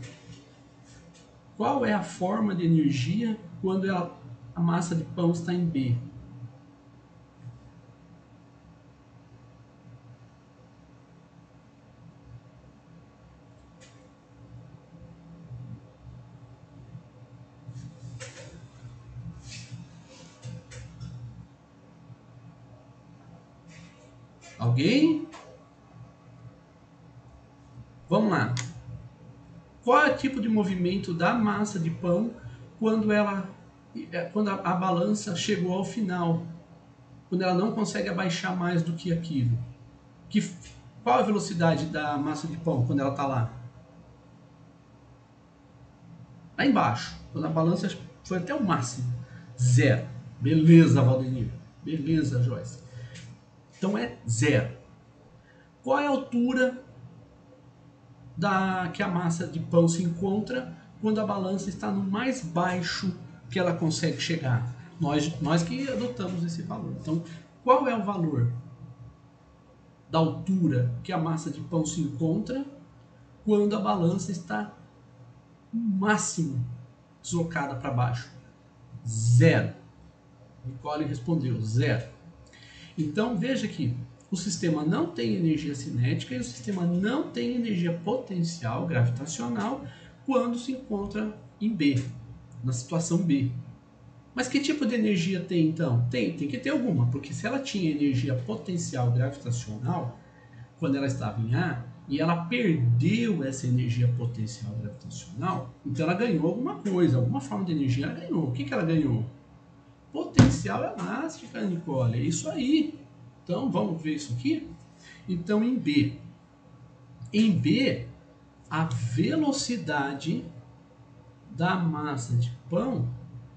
Qual é a forma de energia quando a massa de pão está em B? Alguém? Vamos lá. Qual é o tipo de movimento da massa de pão quando a balança chegou ao final? Quando ela não consegue abaixar mais do que aquilo? Qual a velocidade da massa de pão quando ela está lá? Lá embaixo. Quando a balança foi até o máximo. 0. Beleza, Valdemir. Beleza, Joyce. Então é 0. Qual é a altura que a massa de pão se encontra quando a balança está no mais baixo que ela consegue chegar? Nós que adotamos esse valor. Então, qual é o valor da altura que a massa de pão se encontra quando a balança está no máximo deslocada para baixo? 0. Nicole respondeu 0. Então, veja que o sistema não tem energia cinética e o sistema não tem energia potencial gravitacional quando se encontra em B, na situação B. Mas que tipo de energia tem então? Tem que ter alguma, porque se ela tinha energia potencial gravitacional quando ela estava em A e ela perdeu essa energia potencial gravitacional, então ela ganhou alguma coisa, alguma forma de energia ela ganhou. O que ela ganhou? Potencial elástica, Nicole, é isso aí. Então, vamos ver isso aqui? Então, em B, a velocidade da massa de pão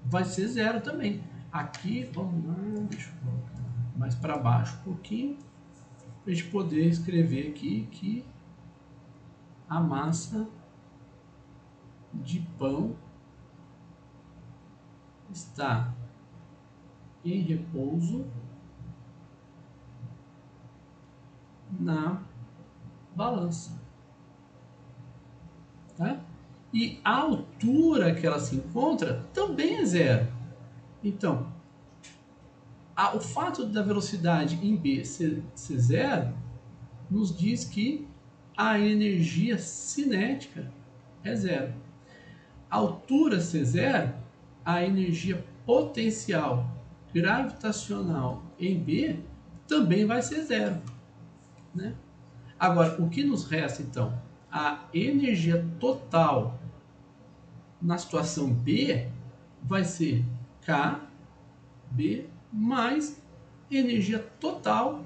vai ser 0 também. Aqui, vamos lá, deixa eu colocar mais para baixo um pouquinho, para a gente poder escrever aqui que a massa de pão está em repouso na balança, tá? E a altura que ela se encontra também é zero. Então, o fato da velocidade em B ser zero nos diz que a energia cinética é zero. A altura ser zero, a energia potencial gravitacional em B também vai ser zero, né? Agora, o que nos resta então? A energia total na situação B vai ser KB mais energia total,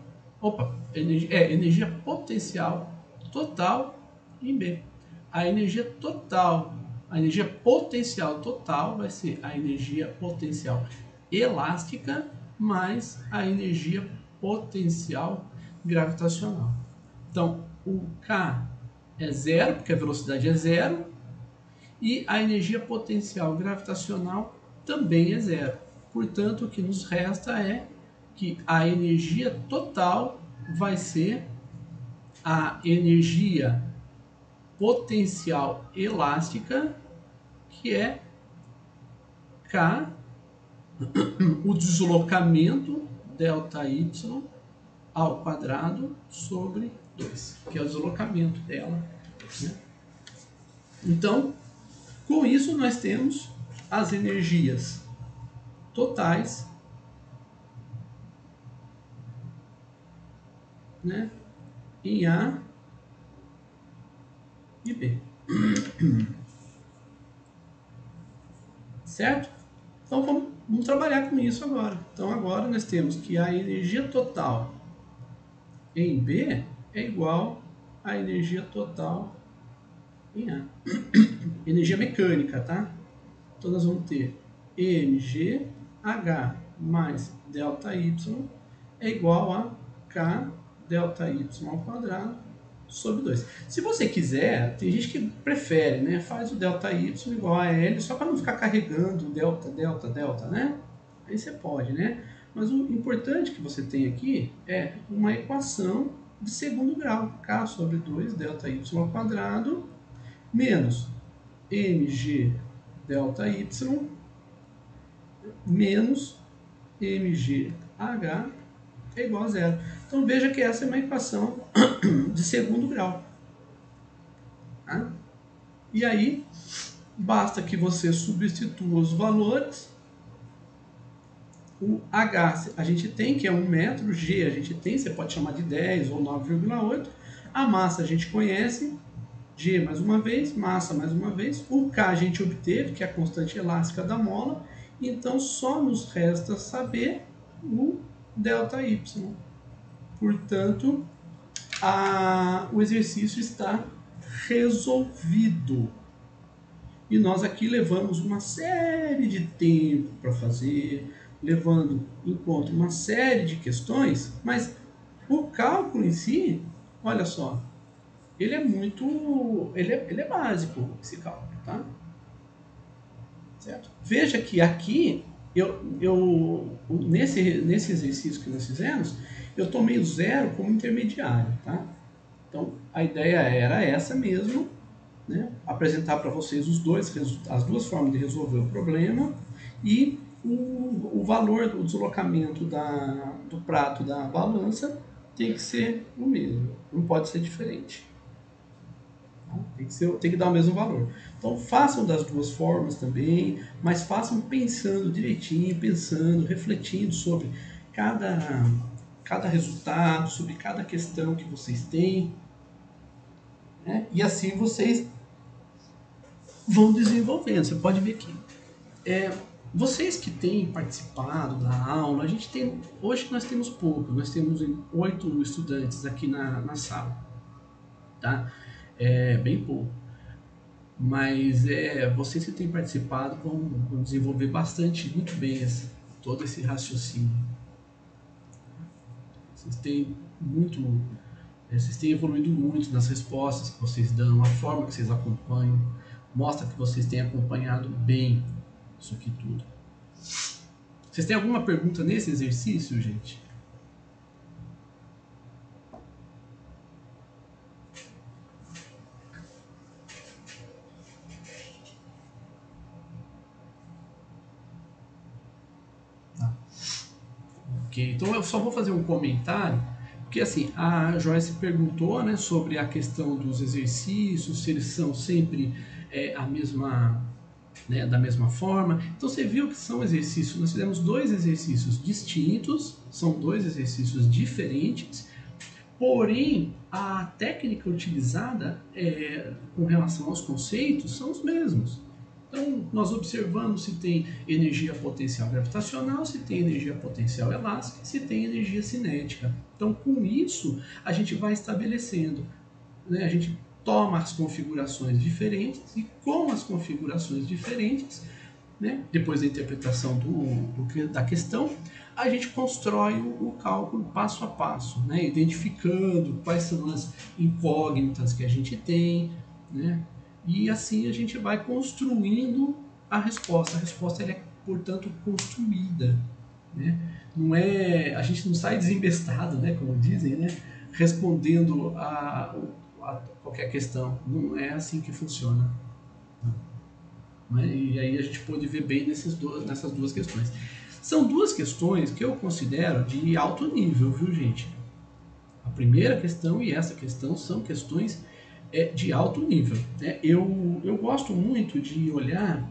energia potencial total em B. A energia total, a energia potencial total vai ser a energia potencial elástica mais a energia potencial gravitacional. Então, o K é zero, porque a velocidade é zero, e a energia potencial gravitacional também é zero. Portanto, o que nos resta é que a energia total vai ser a energia potencial elástica, que é K, o deslocamento ΔY ao quadrado sobre 2, que é o deslocamento dela, né? Então, com isso nós temos as energias totais, né, em A e B. Certo? Então vamos trabalhar com isso agora. Então agora nós temos que a energia total em B é igual à energia total em A. Energia mecânica, tá? Então nós vamos ter mgh mais ΔY é igual a k ΔY ao quadrado sobre 2. Se você quiser, tem gente que prefere, né? Faz o ΔY igual a L, só para não ficar carregando delta, né? Aí você pode, né? Mas o importante que você tem aqui é uma equação de segundo grau, k sobre 2 ΔY ao quadrado menos mg ΔY menos mgh é igual a zero. Então veja que essa é uma equação de segundo grau. Tá? E aí, basta que você substitua os valores. O H a gente tem, que é 1 metro, G a gente tem, você pode chamar de 10 ou 9,8. A massa a gente conhece, G mais uma vez, massa mais uma vez. O K a gente obteve, que é a constante elástica da mola. Então só nos resta saber o ΔY. Portanto, o exercício está resolvido. E nós aqui levamos uma série de tempo para fazer, levando em conta uma série de questões, mas o cálculo em si, olha só, ele é muito, ele é básico, esse cálculo, tá? Certo? Veja que aqui, nesse exercício que nós fizemos, eu tomei o zero como intermediário, tá? Então, a ideia era essa mesmo, né? Apresentar para vocês as duas formas de resolver o problema e o valor do deslocamento do prato da balança tem que ser o mesmo, não pode ser diferente. Tem que dar o mesmo valor. Então façam das duas formas também, mas façam pensando direitinho, pensando, refletindo sobre cada resultado, sobre cada questão que vocês têm, né? E assim vocês vão desenvolvendo. Você pode ver que vocês que têm participado da aula, hoje nós temos pouco, nós temos 8 estudantes aqui na sala, tá? É bem pouco. Mas vocês que têm participado vão desenvolver muito bem todo esse raciocínio. Vocês têm evoluído muito nas respostas que vocês dão, a forma que vocês acompanham, mostra que vocês têm acompanhado bem isso aqui tudo. Vocês têm alguma pergunta nesse exercício, gente? Tá. Ok, então eu só vou fazer um comentário, porque assim, a Joyce perguntou, né, sobre a questão dos exercícios, se eles são sempre a mesma, né, da mesma forma. Então você viu que são exercícios, nós fizemos dois exercícios distintos, são dois exercícios diferentes, porém a técnica utilizada com relação aos conceitos são os mesmos. Então nós observamos se tem energia potencial gravitacional, se tem energia potencial elástica, se tem energia cinética. Então com isso a gente vai estabelecendo, né, a gente toma as configurações diferentes e com as configurações diferentes, né, depois da interpretação da questão, a gente constrói o cálculo passo a passo, né, identificando quais são as incógnitas que a gente tem, né, e assim a gente vai construindo a resposta. A resposta ela é, portanto, construída, né? Não é, a gente não sai desembestado, né, como dizem, né, respondendo a qualquer questão. Não é assim que funciona. E aí a gente pode ver bem nessas duas questões. São duas questões que eu considero de alto nível, viu, gente? A primeira questão e essa questão são questões de alto nível, né? Eu gosto muito de olhar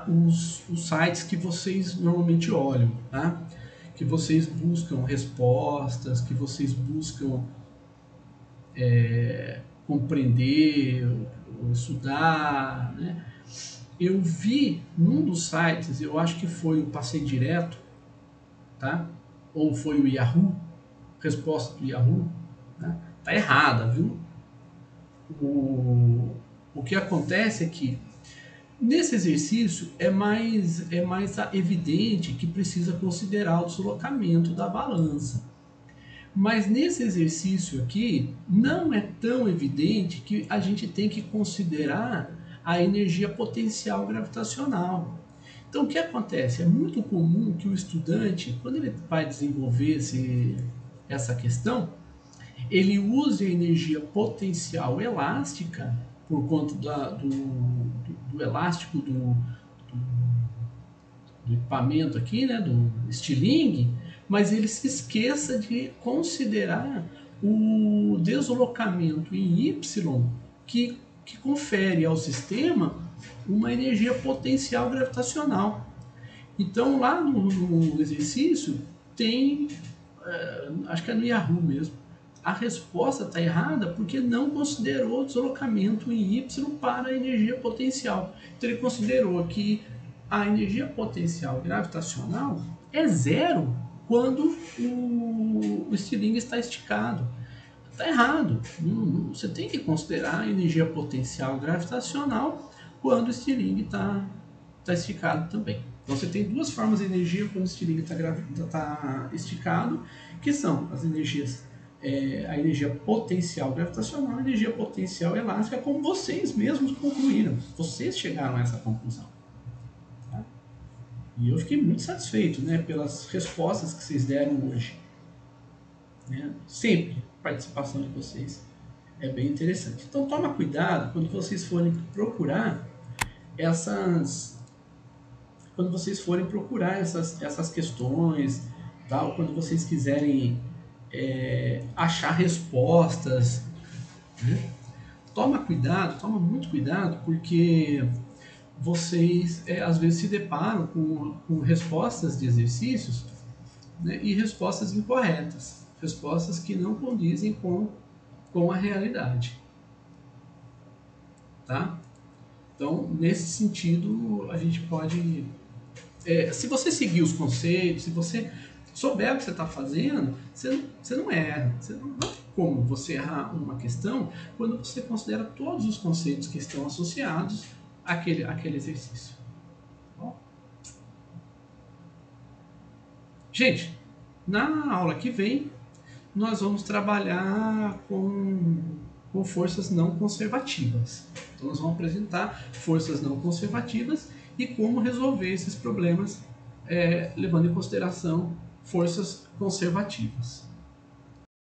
os sites que vocês normalmente olham, tá? Que vocês buscam respostas, que vocês buscam compreender, ou estudar, né? Eu vi num dos sites, eu acho que foi o Passei Direto, tá? Ou foi o Yahoo, resposta do Yahoo, né? Tá errada, viu? O que acontece é que nesse exercício é mais evidente que precisa considerar o deslocamento da balança. Mas nesse exercício aqui não é tão evidente que a gente tem que considerar a energia potencial gravitacional. Então o que acontece? É muito comum que o estudante, quando ele vai desenvolver essa questão, ele use a energia potencial elástica por conta do elástico do equipamento aqui, né, do estilingue, mas ele se esqueça de considerar o deslocamento em Y que confere ao sistema uma energia potencial gravitacional. Então lá no exercício tem, acho que é no Yahoo mesmo, a resposta está errada porque não considerou o deslocamento em Y para a energia potencial. Então ele considerou que a energia potencial gravitacional é zero quando o estilingue está esticado. Está errado. Você tem que considerar a energia potencial gravitacional quando o estilingue está esticado também. Então você tem duas formas de energia quando o estilingue está esticado, que são as energias, a energia potencial gravitacional e a energia potencial elástica, como vocês mesmos concluíram. Vocês chegaram a essa conclusão. Tá? E eu fiquei muito satisfeito, né, pelas respostas que vocês deram hoje. Né? Sempre a participação de vocês é bem interessante. Então toma cuidado quando vocês forem procurar essas questões, tal, quando vocês quiserem achar respostas, né? Toma muito cuidado, porque vocês às vezes se deparam com respostas de exercícios, né, e respostas incorretas, respostas que não condizem com a realidade. Tá? Então, nesse sentido, a gente pode... se você seguir os conceitos, se você souber o que você está fazendo, você não erra. Não tem como você errar uma questão quando você considera todos os conceitos que estão associados àquele exercício. Bom? Gente, na aula que vem, nós vamos trabalhar com forças não conservativas. Então, nós vamos apresentar forças não conservativas e como resolver esses problemas levando em consideração forças conservativas.